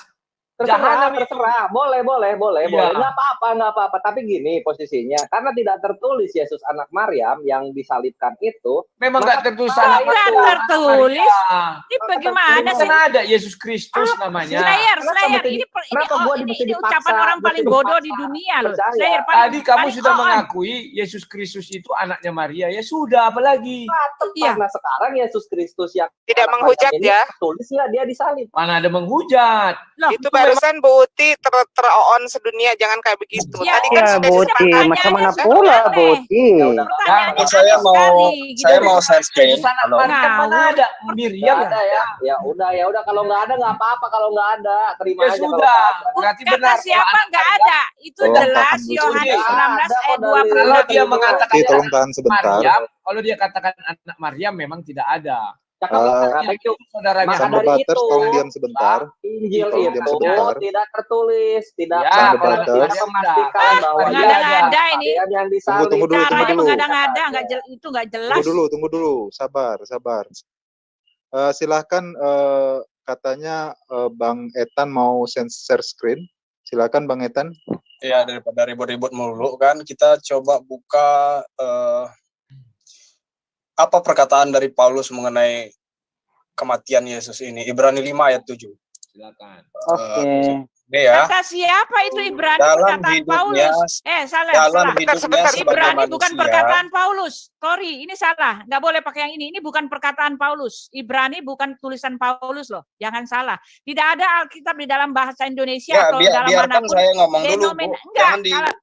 [SPEAKER 11] Terserah. Boleh. Nggak apa-apa. Tapi gini posisinya, karena tidak tertulis Yesus anak Maryam yang disalibkan itu.
[SPEAKER 2] Memang nggak tertulis anak Maryam.
[SPEAKER 10] Nggak tertulis. Ini bagaimana sih?
[SPEAKER 2] Kan ada Yesus Kristus namanya.
[SPEAKER 10] Slayer. Ini ucapan orang paling bodoh di dunia loh. Slayer
[SPEAKER 2] tadi kamu sudah mengakui Yesus Kristus itu anaknya Maria. Ya sudah, apalagi?
[SPEAKER 11] Karena sekarang Yesus Kristus yang
[SPEAKER 5] tidak menghujat ya.
[SPEAKER 11] Tulisnya dia disalib.
[SPEAKER 2] Mana ada menghujat?
[SPEAKER 5] Itu baru barusan Bu Uti ter-on sedunia, jangan kayak begitu.
[SPEAKER 10] Ya,
[SPEAKER 5] Tadi kan
[SPEAKER 1] Ya,
[SPEAKER 5] sudah
[SPEAKER 1] Boti, macam mana pula, Boti?
[SPEAKER 10] Pertanyaannya
[SPEAKER 3] saya
[SPEAKER 10] aneh
[SPEAKER 3] mau
[SPEAKER 10] sekali, gitu.
[SPEAKER 3] saya mau share screen.
[SPEAKER 2] Anak
[SPEAKER 3] Halo.
[SPEAKER 2] Maryam mana ada? Miriam
[SPEAKER 11] Nggak ada ya. Ya udah kalau nggak ada nggak apa-apa, kalau nggak ada terima
[SPEAKER 2] Ya
[SPEAKER 11] aja kalau
[SPEAKER 2] sudah.
[SPEAKER 11] nggak ada.
[SPEAKER 2] Berarti
[SPEAKER 10] Kata
[SPEAKER 2] benar.
[SPEAKER 10] siapa nggak ada? Itu
[SPEAKER 4] Tolong
[SPEAKER 10] jelas
[SPEAKER 4] tahan dulu
[SPEAKER 10] Yohanes
[SPEAKER 4] sebentar.
[SPEAKER 10] 19 ayat
[SPEAKER 2] Kalau
[SPEAKER 10] 20.
[SPEAKER 2] dia mengatakan
[SPEAKER 4] Oke, tolong tahan sebentar.
[SPEAKER 2] Maryam, kalau dia katakan anak Maryam memang tidak ada.
[SPEAKER 11] Thank you.
[SPEAKER 2] Saudaranya
[SPEAKER 4] Sang
[SPEAKER 11] Maka dari
[SPEAKER 4] debaters,
[SPEAKER 11] itu,
[SPEAKER 4] tolong diam sebentar.
[SPEAKER 11] Injil
[SPEAKER 4] Tolong diam
[SPEAKER 11] itu
[SPEAKER 4] sebentar.
[SPEAKER 11] tidak tertulis, tidak
[SPEAKER 2] Ya,
[SPEAKER 4] Sang
[SPEAKER 11] pernah
[SPEAKER 4] debaters.
[SPEAKER 11] memastikan bahwa dia
[SPEAKER 10] Mengada-ngada ini.
[SPEAKER 11] yang disalib.
[SPEAKER 4] Tunggu dulu, tunggu
[SPEAKER 10] Caranya
[SPEAKER 4] dulu.
[SPEAKER 10] mengada-ngada, itu nggak jelas.
[SPEAKER 4] Tunggu dulu. Sabar. Silahkan katanya Bang Etan mau share screen. Silakan Bang Etan.
[SPEAKER 3] Ya, daripada ribut-ribut melulu kan, kita coba buka apa perkataan dari Paulus mengenai kematian Yesus ini. Ibrani 5 ayat 7.
[SPEAKER 2] Silakan.
[SPEAKER 1] Oke.
[SPEAKER 3] Ini ya.
[SPEAKER 10] Kata siapa itu Ibrani?
[SPEAKER 3] Dalam
[SPEAKER 10] Perkataan
[SPEAKER 3] hidupnya,
[SPEAKER 10] Paulus. Salah.
[SPEAKER 3] dalam hidupnya sebagai
[SPEAKER 10] Ibrani bukan
[SPEAKER 3] manusia.
[SPEAKER 10] perkataan Paulus. Sorry, ini salah. Nggak boleh pakai yang ini. Ini bukan perkataan Paulus. Ibrani bukan tulisan Paulus loh. Jangan salah. Tidak ada Alkitab di dalam bahasa Indonesia
[SPEAKER 3] Ya,
[SPEAKER 10] atau dalam
[SPEAKER 3] biarkan
[SPEAKER 10] manapun.
[SPEAKER 3] saya ngomong dulu, Bu.
[SPEAKER 10] Enggak,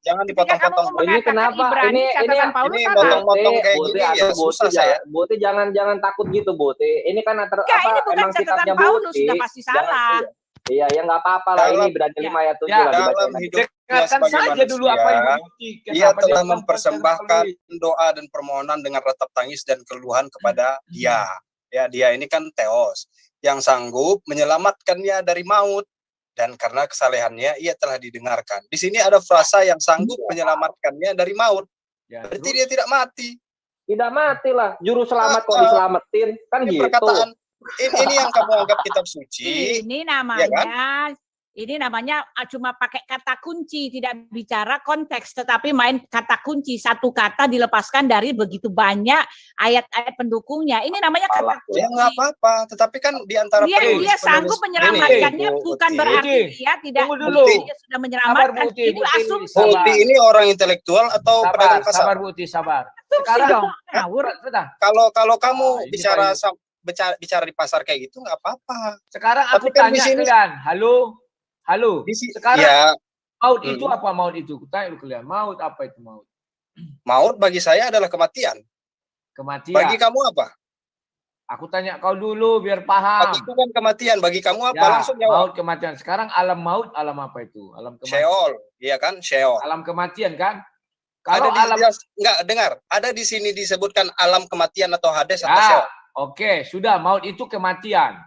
[SPEAKER 3] Jangan dipotong-potong.
[SPEAKER 11] Ini kenapa?
[SPEAKER 10] Ibrani, catatan Paulus
[SPEAKER 3] ini
[SPEAKER 10] salah.
[SPEAKER 3] potong-potong kayak gini ya susah saya.
[SPEAKER 11] Boti jangan takut gitu, Boti. Ini kan
[SPEAKER 10] Enggak, ini bukan
[SPEAKER 11] emang
[SPEAKER 10] catatan
[SPEAKER 11] sikapnya
[SPEAKER 10] Paulus,
[SPEAKER 11] Boti.
[SPEAKER 10] sudah pasti salah.
[SPEAKER 11] Iya, ya nggak apa-apa lah, ini berarti 5 ayat 7 lah dibaca
[SPEAKER 3] dalam
[SPEAKER 11] lagi.
[SPEAKER 3] hidupnya sebagai manusia, ia telah mempersembahkan doa dan permohonan dengan ratap tangis dan keluhan kepada Dia. Ya, Dia ini kan Theos yang sanggup menyelamatkannya dari maut, dan karena kesalehannya ia telah didengarkan. Di sini ada frasa yang sanggup menyelamatkannya dari maut. Berarti dia tidak mati.
[SPEAKER 11] Tidak mati lah, juru selamat kok diselamatin, kan gitu.
[SPEAKER 3] Perkataan ini yang kamu anggap kitab suci.
[SPEAKER 10] Ini namanya,
[SPEAKER 3] ya kan?
[SPEAKER 10] ini namanya cuma pakai kata kunci, tidak bicara konteks, tetapi main kata kunci. Satu kata dilepaskan dari begitu banyak ayat-ayat pendukungnya. Ini namanya kata kunci.
[SPEAKER 3] Ya nggak apa-apa, tetapi kan di antara
[SPEAKER 10] dia sanggup menyelamatkannya, bukan berarti dia tidak dia sudah menyelamatkan. Ini asumsi.
[SPEAKER 3] Boti ini orang intelektual atau pedagang pasar?
[SPEAKER 2] Sabar, Boti, sabar.
[SPEAKER 10] Sekarang dong.
[SPEAKER 3] Kalau kamu bicara di pasar kayak gitu nggak apa-apa.
[SPEAKER 2] Sekarang aku
[SPEAKER 3] kan
[SPEAKER 2] tanya
[SPEAKER 3] di sini,
[SPEAKER 2] kalian, halo. Sekarang
[SPEAKER 3] ya,
[SPEAKER 2] maut itu apa maut itu? Tanya lu kalian, maut apa itu maut?
[SPEAKER 3] Maut bagi saya adalah kematian.
[SPEAKER 2] Kematian.
[SPEAKER 3] Bagi kamu apa?
[SPEAKER 2] Aku tanya kau dulu biar paham.
[SPEAKER 3] Bagiku kan kematian, bagi kamu apa?
[SPEAKER 2] Ya,
[SPEAKER 3] langsung jawab.
[SPEAKER 2] Maut kematian. Sekarang alam maut, alam apa itu? Alam kematian.
[SPEAKER 3] Sheol, iya kan? Sheol.
[SPEAKER 2] Alam kematian kan? Kalau
[SPEAKER 3] enggak dengar, ada di sini disebutkan alam kematian atau Hades atau Sheol.
[SPEAKER 2] Oke, sudah maut itu kematian.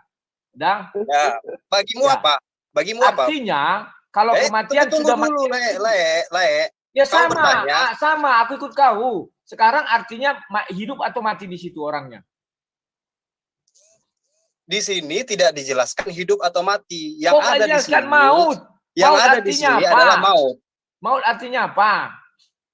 [SPEAKER 2] Udah?
[SPEAKER 3] Ya, bagimu apa? Bagimu apa?
[SPEAKER 2] Artinya kalau kematian
[SPEAKER 3] tunggu
[SPEAKER 2] sudah
[SPEAKER 3] dulu, Le.
[SPEAKER 2] Ya
[SPEAKER 3] Kau
[SPEAKER 2] sama,
[SPEAKER 3] bertanya.
[SPEAKER 2] sama. Aku ikut kau. Sekarang artinya hidup atau mati di situ orangnya?
[SPEAKER 3] Di sini tidak dijelaskan hidup atau mati. Yang
[SPEAKER 2] Kok
[SPEAKER 3] ada di sini
[SPEAKER 2] maut.
[SPEAKER 3] Yang
[SPEAKER 2] Maut
[SPEAKER 3] ada di sini
[SPEAKER 2] apa?
[SPEAKER 3] adalah maut.
[SPEAKER 2] Maut artinya apa?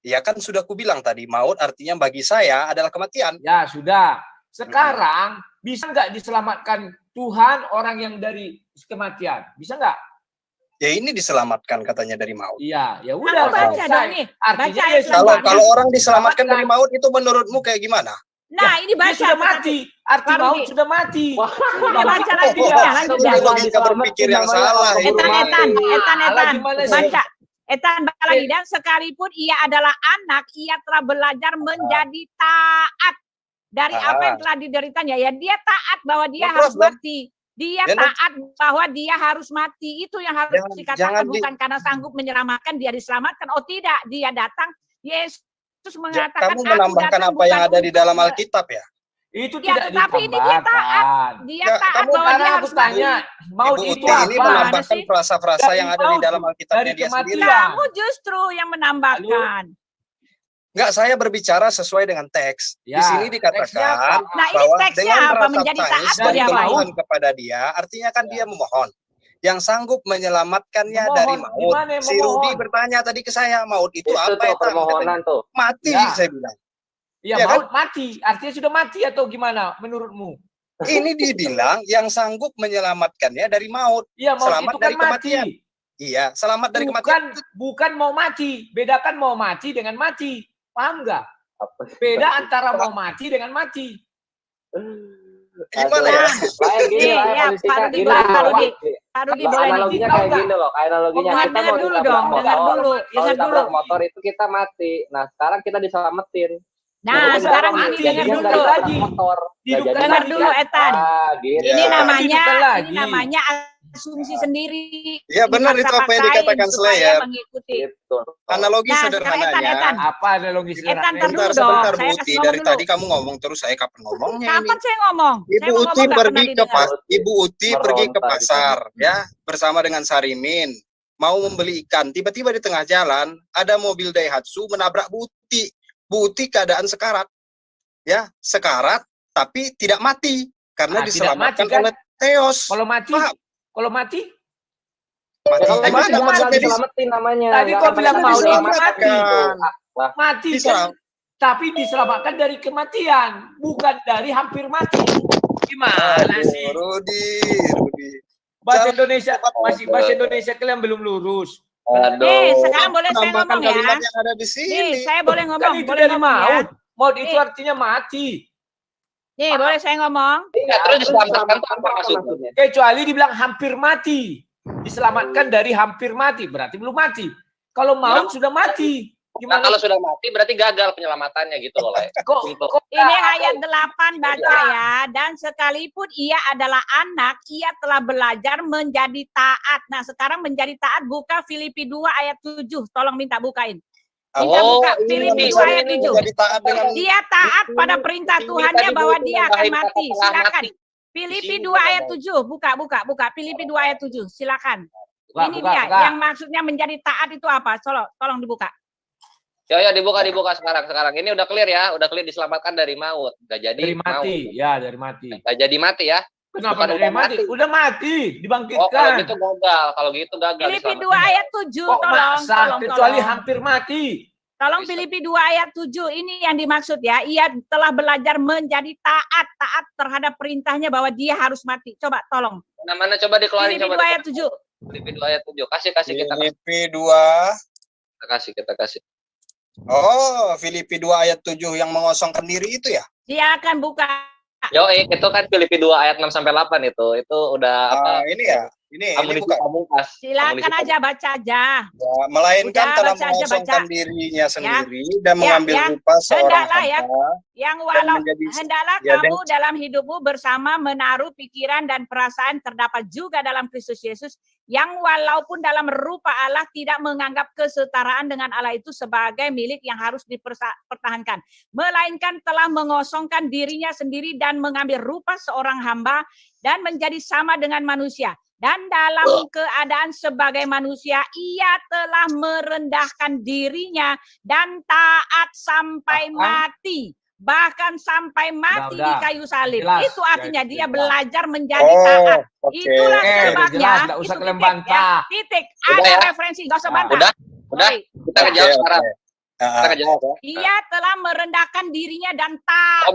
[SPEAKER 3] Ya kan sudah aku bilang tadi, maut artinya bagi saya adalah kematian.
[SPEAKER 2] Ya sudah. Sekarang bisa nggak diselamatkan Tuhan orang yang dari kematian? Bisa nggak?
[SPEAKER 3] Ya ini diselamatkan katanya dari maut.
[SPEAKER 2] Iya, ya udah.
[SPEAKER 10] Baca dong nih.
[SPEAKER 2] Artinya
[SPEAKER 3] kalau orang diselamatkan dari maut itu menurutmu kayak gimana?
[SPEAKER 10] Nah, ini baca.
[SPEAKER 2] Sudah mati. Arti maut sudah mati.
[SPEAKER 10] Sudah baca lagi. Lanjut ya.
[SPEAKER 3] Logika berpikir yang salah.
[SPEAKER 10] Etan. Baca. Etan lagi.
[SPEAKER 2] Oke.
[SPEAKER 10] Dan sekalipun ia adalah anak, ia telah belajar menjadi taat dari apa yang telah dideritanya. Ya, dia taat bahwa dia harus mati. Dia taat bahwa dia harus mati. Itu yang harus dikatakan, bukan karena sanggup menyelamatkan dia diselamatkan. Oh tidak, dia datang, Yesus mengatakan,
[SPEAKER 3] kamu menambahkan apa yang ada di dalam Alkitab ya?
[SPEAKER 2] Itu
[SPEAKER 10] ya,
[SPEAKER 2] tidak
[SPEAKER 10] tetapi ini dia taat. Dia taat bahwa dia harus
[SPEAKER 2] tanya, maut
[SPEAKER 3] Ibu
[SPEAKER 2] itu
[SPEAKER 3] Uti
[SPEAKER 2] apa?
[SPEAKER 3] ini menambahkan frasa-frasa yang ada di dalam Alkitabnya dia sendiri.
[SPEAKER 10] Kamu justru yang menambahkan.
[SPEAKER 3] Enggak, saya berbicara sesuai dengan teks.
[SPEAKER 2] Ya,
[SPEAKER 3] di sini dikatakan
[SPEAKER 10] nah, ini
[SPEAKER 3] bahwa
[SPEAKER 10] teksnya
[SPEAKER 3] dengan
[SPEAKER 10] apa?
[SPEAKER 3] rasa
[SPEAKER 10] Menjadi taat
[SPEAKER 3] tangis dan
[SPEAKER 10] dari apa?
[SPEAKER 3] keluhan kepada dia, artinya kan dia memohon. Yang sanggup menyelamatkannya dari maut. Si Rudi bertanya tadi ke saya, maut itu apa ya?
[SPEAKER 11] Permohonan tuh.
[SPEAKER 3] Mati, saya bilang.
[SPEAKER 2] Ya, maut mati. Artinya sudah mati atau gimana menurutmu?
[SPEAKER 3] Ini dibilang yang sanggup menyelamatkannya dari maut.
[SPEAKER 2] Iya, maut
[SPEAKER 3] selamat
[SPEAKER 2] itu kan
[SPEAKER 3] dari kematian.
[SPEAKER 2] mati.
[SPEAKER 3] Iya, selamat dari kematian.
[SPEAKER 2] Bukan mau mati. Bedakan mau mati dengan mati. Paham nggak? Beda antara mau mati dengan mati.
[SPEAKER 3] Gimana ya?
[SPEAKER 10] Pak Rudi boleh
[SPEAKER 11] analoginya kayak gini loh, kayak analoginya kita mau
[SPEAKER 10] dulu dong, dengar dulu,
[SPEAKER 11] ditabrak motor itu kita mati. Nah, sekarang kita diselamatin.
[SPEAKER 10] Nah, sekarang ini dengar dulu lagi. Dengar dulu Etan.
[SPEAKER 11] Gitu.
[SPEAKER 10] Ini namanya asumsi sendiri.
[SPEAKER 3] Iya benar itu apa yang dikatakan Slayer.
[SPEAKER 11] Gitu.
[SPEAKER 3] Analogi sederhananya.
[SPEAKER 2] Apa analogi sederhananya?
[SPEAKER 3] Sebentar Bu Uti, dari tadi kamu ngomong terus, saya kapan ngomongnya ini?
[SPEAKER 10] Kapan saya ngomong?
[SPEAKER 3] Ibu Uti pergi ke pasar ya bersama dengan Sarimin mau membeli ikan. Tiba-tiba di tengah jalan ada mobil Daihatsu menabrak Bu Uti. Bu Uti keadaan sekarat. Ya, sekarat tapi tidak mati karena diselamatkan oleh Theos.
[SPEAKER 2] Kalau mati? Kalau mati?
[SPEAKER 11] Diselamatin namanya.
[SPEAKER 2] Tadi kau bilang mau mati kan? Tapi diselamatkan dari kematian, bukan dari hampir mati. Gimana sih?
[SPEAKER 3] Rudi.
[SPEAKER 2] Bahasa Indonesia bahasa Indonesia kalian belum lurus.
[SPEAKER 10] Sekarang boleh saya ngomong ya?
[SPEAKER 3] Yang ada di sini.
[SPEAKER 10] Nih, saya boleh ngomong.
[SPEAKER 2] Kan itu dari maut. Maut itu artinya mati.
[SPEAKER 10] Nih, boleh saya ngomong?
[SPEAKER 6] Terus diselamatkan apa maksudnya?
[SPEAKER 2] Kecuali dibilang hampir mati. Diselamatkan dari hampir mati, berarti belum mati. Kalau maut sudah mati.
[SPEAKER 6] Nah, kalau sudah mati berarti gagal penyelamatannya gitu loh, Le.
[SPEAKER 10] Ini ayat 8 baca ya. Dan sekalipun ia adalah anak, ia telah belajar menjadi taat. Nah, sekarang menjadi taat buka Filipi 2 ayat 7. Tolong minta bukain. Minta buka Filipi 2 ayat 7. Dia taat pada perintah Tuhannya bahwa dia akan mati. Silakan. Filipi 2 ayat 7. Buka. Filipi 2 ayat 7. Silakan. Ini dia. Yang maksudnya menjadi taat itu apa? Tolong dibuka.
[SPEAKER 6] Ya dibuka sekarang. Ini udah clear ya, diselamatkan dari maut. Gak jadi
[SPEAKER 2] dari mati,
[SPEAKER 6] maut.
[SPEAKER 2] Dari mati.
[SPEAKER 6] Gak jadi mati ya.
[SPEAKER 2] Kenapa dari mati? Udah mati, dibangkitkan.
[SPEAKER 6] Kalau gitu gagal.
[SPEAKER 10] Filipi 2 ayat 7, tolong.
[SPEAKER 2] Kecuali hampir mati.
[SPEAKER 10] Tolong Filipi 2 ayat 7, ini yang dimaksud ya. Ia telah belajar menjadi taat terhadap perintahnya bahwa dia harus mati. Coba tolong.
[SPEAKER 6] Mana coba dikeluarin.
[SPEAKER 10] Filipi 2 ayat 7.
[SPEAKER 6] Filipi 2 ayat 7. Kasih kita.
[SPEAKER 3] Filipi 2.
[SPEAKER 6] Kita kasih.
[SPEAKER 3] Oh, Filipi 2 ayat 7 yang mengosongkan diri itu ya?
[SPEAKER 10] Dia akan buka.
[SPEAKER 6] Itu kan Filipi 2 ayat 6 sampai 8 itu. Itu udah apa?
[SPEAKER 3] Ini ya. Ini bukan.
[SPEAKER 10] Silakan aja baca aja.
[SPEAKER 3] Ya, melainkan telah mengosongkan dirinya sendiri dan mengambil rupa seorang hamba.
[SPEAKER 10] Hendaklah kamu dalam hidupmu bersama menaruh pikiran dan perasaan terdapat juga dalam Kristus Yesus, yang walaupun dalam rupa Allah tidak menganggap kesetaraan dengan Allah itu sebagai milik yang harus dipertahankan, melainkan telah mengosongkan dirinya sendiri dan mengambil rupa seorang hamba dan menjadi sama dengan manusia. Dan dalam keadaan sebagai manusia, ia telah merendahkan dirinya dan taat sampai mati. Bahkan sampai mati di kayu salib. Itu artinya dia belajar menjadi taat. Itulah sebabnya.
[SPEAKER 2] Tidak usah kalian bantah.
[SPEAKER 10] Titik. Ada referensi, nggak usah bantah.
[SPEAKER 6] Udah. Kita jawab sekarang.
[SPEAKER 10] Ia telah merendahkan dirinya dan taat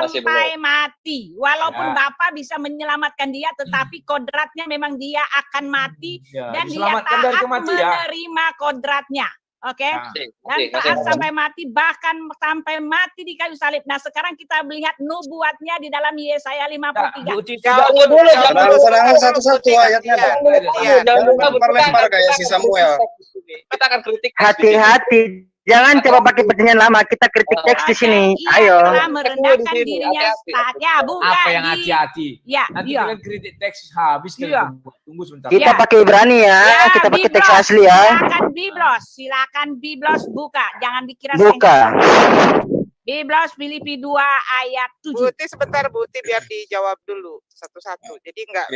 [SPEAKER 10] sampai mati. Walaupun Bapa bisa menyelamatkan dia, tetapi kodratnya memang dia akan mati dan dia taat menerima kodratnya. Oke, dan taat sampai mati, bahkan sampai mati di kayu salib. Nah, sekarang kita melihat nubuatnya di dalam Yesaya 53.
[SPEAKER 3] Jangan satu-satu ayatnya dong. Jangan lempar-lempar kayak si Samuel.
[SPEAKER 6] Kita akan kritik.
[SPEAKER 1] Hati-hati. Jangan coba pakai pertanyaan lama, kita kritik teks di sini. Ayo.
[SPEAKER 10] Merendahkan dirinya saatnya, bukan.
[SPEAKER 2] Apa yang hati-hati?
[SPEAKER 10] Ya,
[SPEAKER 2] nanti kalian kritik teks habis kalian tunggu sebentar.
[SPEAKER 1] Kita pakai Ibrani ya, kita pakai teks asli ya.
[SPEAKER 10] Silakan Biblos buka, jangan dikira
[SPEAKER 1] buka.
[SPEAKER 10] Biblos Filipi 2 ayat 7.
[SPEAKER 5] Buti sebentar, Buti biar dijawab dulu satu-satu. Jadi enggak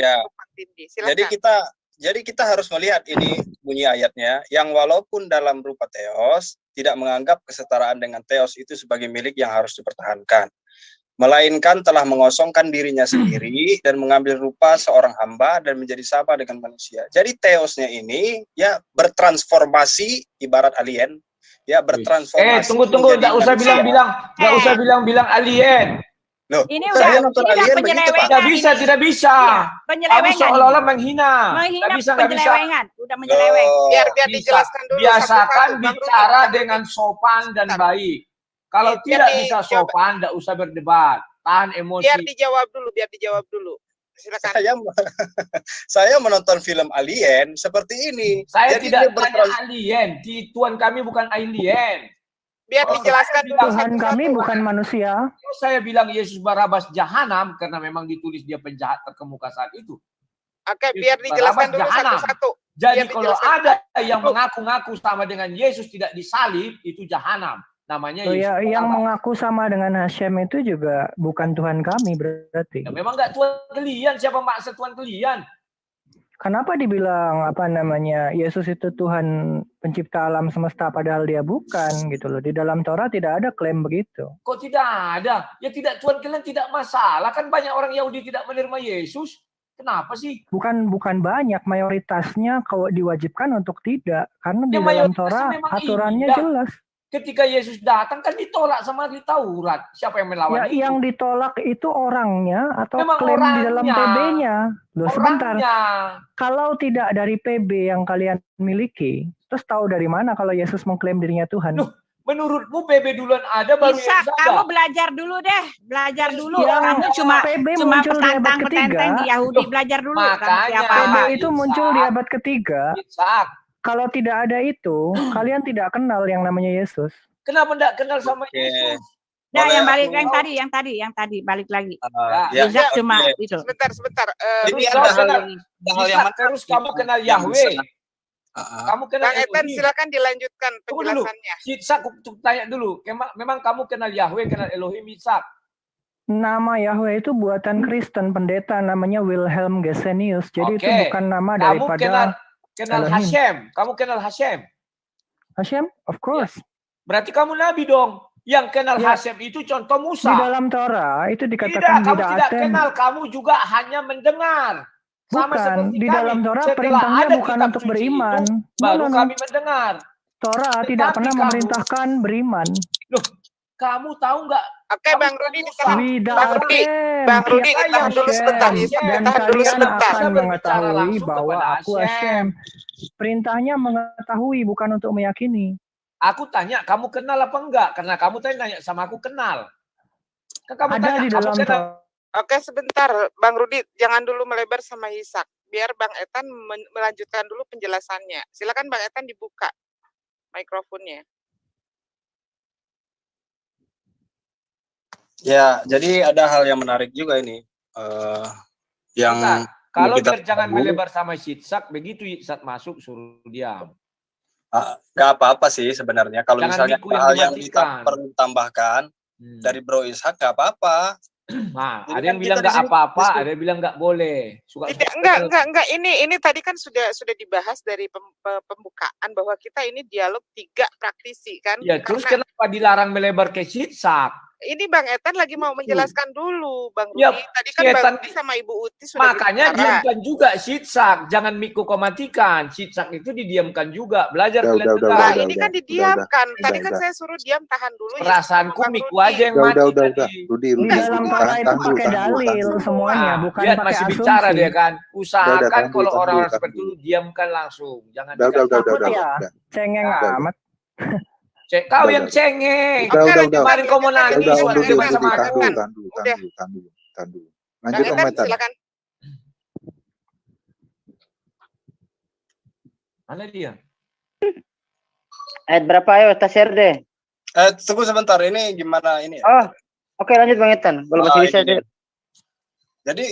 [SPEAKER 3] silakan. Jadi kita harus melihat ini bunyi ayatnya, yang walaupun dalam rupa Theos tidak menganggap kesetaraan dengan Theos itu sebagai milik yang harus dipertahankan, melainkan telah mengosongkan dirinya sendiri dan mengambil rupa seorang hamba dan menjadi sama dengan manusia. Jadi Theosnya ini ya bertransformasi ibarat alien, ya bertransformasi.
[SPEAKER 2] Tunggu, nggak usah bilang alien.
[SPEAKER 3] Loh,
[SPEAKER 10] ini udah
[SPEAKER 3] penyelewengan.
[SPEAKER 2] Tidak bisa.
[SPEAKER 10] Penyelewengan.
[SPEAKER 2] Kamu seolah-olah menghina.
[SPEAKER 10] Nggak bisa. Udah menyeleweng.
[SPEAKER 5] Biar dijelaskan dulu.
[SPEAKER 2] Biasakan bicara dengan sopan dan baik. Kalau tidak bisa sopan, tidak usah berdebat. Tahan emosi.
[SPEAKER 5] Biar dijawab dulu. Silakan.
[SPEAKER 13] Saya menonton film Alien seperti ini.
[SPEAKER 2] Saya
[SPEAKER 13] Jadi
[SPEAKER 2] tidak
[SPEAKER 13] dia
[SPEAKER 2] tanya alien. Tuhan kami bukan alien.
[SPEAKER 5] Biar dijelaskan dulu.
[SPEAKER 9] Tuhan kami bukan manusia.
[SPEAKER 2] Kalau saya bilang Yesus Barabas jahanam karena memang ditulis dia penjahat terkemuka saat itu.
[SPEAKER 5] Oke, biar dijelaskan dulu satu-satu.
[SPEAKER 2] Jadi kalau ada yang mengaku-ngaku sama dengan Yesus tidak disalib, itu jahanam. Namanya Yesus
[SPEAKER 9] Ya, yang
[SPEAKER 2] Barabas.
[SPEAKER 9] mengaku sama dengan Hashem itu juga bukan Tuhan kami berarti.
[SPEAKER 2] Ya, memang nggak Tuhan kalian. Siapa maksa Tuhan kalian?
[SPEAKER 9] Kenapa dibilang Yesus itu Tuhan pencipta alam semesta padahal dia bukan gitu loh. Di dalam Torah tidak ada klaim begitu.
[SPEAKER 2] Kok tidak ada? Ya tidak, Tuhan kalian tidak masalah. Kan banyak orang Yahudi tidak menerima Yesus. Kenapa sih?
[SPEAKER 9] Bukan banyak, mayoritasnya kalau diwajibkan untuk tidak. Karena di
[SPEAKER 2] Ya,
[SPEAKER 9] dalam
[SPEAKER 2] mayoritasnya
[SPEAKER 9] Torah
[SPEAKER 2] memang
[SPEAKER 9] aturannya
[SPEAKER 2] iya.
[SPEAKER 9] jelas.
[SPEAKER 2] Ketika Yesus datang kan ditolak sama ahli Taurat. Siapa yang melawan
[SPEAKER 9] Ya,
[SPEAKER 2] itu?
[SPEAKER 9] yang ditolak itu orangnya atau
[SPEAKER 2] Memang
[SPEAKER 9] klaim di dalam
[SPEAKER 2] orangnya.
[SPEAKER 9] PB-nya. Loh, sebentar.
[SPEAKER 2] Orangnya.
[SPEAKER 9] Kalau tidak dari PB yang kalian miliki, terus tahu dari mana kalau Yesus mengklaim dirinya Tuhan?
[SPEAKER 2] Loh, menurutmu PB duluan ada baru
[SPEAKER 10] Bisa,
[SPEAKER 2] Yesus ada?
[SPEAKER 10] kamu belajar dulu deh. Belajar dulu.
[SPEAKER 9] Ya,
[SPEAKER 10] Kamu cuma
[SPEAKER 9] PB
[SPEAKER 10] cuma
[SPEAKER 9] muncul di abad
[SPEAKER 10] petantang-petantang
[SPEAKER 9] ketiga.
[SPEAKER 10] di Yahudi. Belajar dulu. Kamu
[SPEAKER 2] Makanya.
[SPEAKER 10] siapa
[SPEAKER 9] PB
[SPEAKER 10] apa.
[SPEAKER 9] itu muncul di abad ketiga. Kalau tidak ada itu, kalian tidak kenal yang namanya Yesus.
[SPEAKER 2] Kenapa tidak kenal sama Yesus?
[SPEAKER 10] Nah,
[SPEAKER 13] Boleh
[SPEAKER 10] yang balik
[SPEAKER 13] aku-
[SPEAKER 10] yang tadi balik lagi.
[SPEAKER 13] ya,
[SPEAKER 10] Yesus cuma
[SPEAKER 13] oke.
[SPEAKER 10] itu.
[SPEAKER 5] Sebentar.
[SPEAKER 13] Ini
[SPEAKER 2] Terus
[SPEAKER 13] ada
[SPEAKER 2] kau
[SPEAKER 13] hal
[SPEAKER 2] kenal
[SPEAKER 13] yang
[SPEAKER 2] Isa, terus kamu kenal
[SPEAKER 13] yang
[SPEAKER 2] Yahweh.
[SPEAKER 13] bisa-
[SPEAKER 2] Kamu kenal
[SPEAKER 5] Bang Ethan,
[SPEAKER 2] Elohim.
[SPEAKER 5] silakan dilanjutkan
[SPEAKER 2] Tunggu dulu.
[SPEAKER 5] penjelasannya.
[SPEAKER 2] Ishak, aku tanya dulu. Memang kamu kenal Yahweh, kenal Elohim, Ishak?
[SPEAKER 9] Nama Yahweh itu buatan Kristen, pendeta namanya Wilhelm Gesenius. Jadi itu
[SPEAKER 2] Oke.
[SPEAKER 9] bukan nama
[SPEAKER 2] Kamu
[SPEAKER 9] daripada
[SPEAKER 2] kenal
[SPEAKER 9] Elohim.
[SPEAKER 2] Hashem. Kamu kenal Hashem.
[SPEAKER 9] Hashem, of course.
[SPEAKER 2] Berarti kamu nabi dong. Yang kenal
[SPEAKER 9] Ya.
[SPEAKER 2] Hashem itu contoh Musa.
[SPEAKER 9] Di dalam Torah itu
[SPEAKER 2] Tidak,
[SPEAKER 9] dikatakan
[SPEAKER 2] kamu tidak
[SPEAKER 9] bid'aten.
[SPEAKER 2] kenal. Kamu juga hanya mendengar. Sama
[SPEAKER 9] Bukan,
[SPEAKER 2] seperti
[SPEAKER 9] di
[SPEAKER 2] kami.
[SPEAKER 9] dalam Torah
[SPEAKER 2] Setelah
[SPEAKER 9] perintahnya
[SPEAKER 2] ada
[SPEAKER 9] bukan
[SPEAKER 2] kitab
[SPEAKER 9] untuk
[SPEAKER 2] suci
[SPEAKER 9] beriman.
[SPEAKER 2] itu,
[SPEAKER 9] No,
[SPEAKER 2] baru
[SPEAKER 9] no, no.
[SPEAKER 2] kami mendengar.
[SPEAKER 9] Torah tidak
[SPEAKER 2] Tetapi
[SPEAKER 9] pernah
[SPEAKER 2] kamu-
[SPEAKER 9] memerintahkan beriman.
[SPEAKER 2] Loh, kamu tahu nggak?
[SPEAKER 5] Oke, Bang Rudi ditahan. Bang Rudi,
[SPEAKER 9] Bid'aten,
[SPEAKER 5] Bang Rudi
[SPEAKER 9] kita
[SPEAKER 5] ditahan dulu
[SPEAKER 9] Hashem.
[SPEAKER 5] sebentar.
[SPEAKER 9] Dan
[SPEAKER 5] Ditahan dulu
[SPEAKER 9] kalian
[SPEAKER 5] sebentar.
[SPEAKER 9] akan mengetahui
[SPEAKER 2] langsung
[SPEAKER 9] bahwa
[SPEAKER 2] kepada
[SPEAKER 9] aku Hashem. Perintahnya mengetahui bukan untuk meyakini.
[SPEAKER 2] Aku tanya, kamu kenal apa enggak? Karena kamu tadi nanya sama aku kenal. Kan kamu
[SPEAKER 9] Ada
[SPEAKER 2] tanya,
[SPEAKER 9] di
[SPEAKER 2] kamu
[SPEAKER 9] dalam
[SPEAKER 2] kenal.
[SPEAKER 9] Torah.
[SPEAKER 5] Oke, sebentar. Bang Rudi, jangan dulu melebar sama Ishak. Biar Bang Ethan melanjutkan dulu penjelasannya. Silakan Bang Ethan dibuka mikrofonnya.
[SPEAKER 13] Ya, jadi ada hal yang menarik juga ini. Yang
[SPEAKER 2] Bentar, kalau
[SPEAKER 13] kita
[SPEAKER 2] biar jangan
[SPEAKER 13] tahu,
[SPEAKER 2] melebar sama Ishak, begitu Ishak masuk suruh diam.
[SPEAKER 13] nggak apa-apa sih sebenarnya. Kalau
[SPEAKER 2] Jangan
[SPEAKER 13] misalnya
[SPEAKER 2] miku yang
[SPEAKER 13] hal yang
[SPEAKER 2] dimatikan.
[SPEAKER 13] kita perlu tambahkan dari Bro Ishak, nggak apa-apa.
[SPEAKER 2] Nah,
[SPEAKER 13] Jadi
[SPEAKER 2] ada
[SPEAKER 13] kan
[SPEAKER 2] yang bilang
[SPEAKER 13] kita di
[SPEAKER 2] nggak
[SPEAKER 13] sini
[SPEAKER 2] apa-apa,
[SPEAKER 13] diskusi.
[SPEAKER 2] ada yang bilang nggak boleh.
[SPEAKER 5] Tidak, enggak. Ini tadi kan sudah dibahas dari pembukaan bahwa kita ini dialog 3 praktisi kan.
[SPEAKER 2] Ya, terus
[SPEAKER 5] Karena
[SPEAKER 2] kenapa dilarang melebar ke Ishak?
[SPEAKER 5] ini Bang Ethan lagi mau menjelaskan dulu, Bang Rudi.
[SPEAKER 2] Ya,
[SPEAKER 5] Tadi kan
[SPEAKER 2] Ethan-
[SPEAKER 5] Bang Rudi sama Ibu Uti sudah
[SPEAKER 2] Makanya
[SPEAKER 5] berbicara.
[SPEAKER 2] diamkan juga Ishak, jangan miku kau matikan. Ishak itu didiamkan juga. Belajar
[SPEAKER 4] Udah,
[SPEAKER 2] kalian
[SPEAKER 4] udah,
[SPEAKER 2] dengar.
[SPEAKER 5] Nah, ini kan didiamkan. Tadi kan
[SPEAKER 4] udah.
[SPEAKER 5] saya suruh diam, tahan dulu. ya,
[SPEAKER 2] Perasaanku
[SPEAKER 5] Bang
[SPEAKER 2] miku
[SPEAKER 5] Rudi.
[SPEAKER 2] aja yang mati
[SPEAKER 4] Udah.
[SPEAKER 2] tadi.
[SPEAKER 4] Rudi,
[SPEAKER 9] Di dalam Torah itu pakai dalil semuanya,
[SPEAKER 2] Nah,
[SPEAKER 9] bukan
[SPEAKER 2] lihat
[SPEAKER 9] pakai
[SPEAKER 2] masih
[SPEAKER 9] asumsi.
[SPEAKER 2] bicara dia kan. Usahakan
[SPEAKER 4] tahan dulu,
[SPEAKER 2] kalau
[SPEAKER 4] tahan
[SPEAKER 2] orang-orang
[SPEAKER 4] dulu,
[SPEAKER 2] seperti itu diamkan langsung. Jangan
[SPEAKER 4] Udah.
[SPEAKER 9] Takut ya, cengeng
[SPEAKER 4] Udah.
[SPEAKER 9] amat.
[SPEAKER 2] Cek kau
[SPEAKER 4] Udah,
[SPEAKER 2] yang
[SPEAKER 4] udah.
[SPEAKER 2] cengeng.
[SPEAKER 4] Udah.
[SPEAKER 2] Kemarin kau mau nangis
[SPEAKER 4] Udah,
[SPEAKER 2] waktu
[SPEAKER 4] Rudi,
[SPEAKER 2] debat sama
[SPEAKER 4] tahan
[SPEAKER 2] aku.
[SPEAKER 4] dulu. Lanjut
[SPEAKER 5] Bang
[SPEAKER 4] Om
[SPEAKER 5] Ethan,
[SPEAKER 4] Ethan.
[SPEAKER 5] silakan.
[SPEAKER 2] Mana dia?
[SPEAKER 1] Ayat berapa ayo kita share deh.
[SPEAKER 13] Tunggu sebentar, ini gimana ini?
[SPEAKER 1] Oh, oke lanjut Bang Ethan. Kalau masih bisa.
[SPEAKER 13] ini dia. Jadi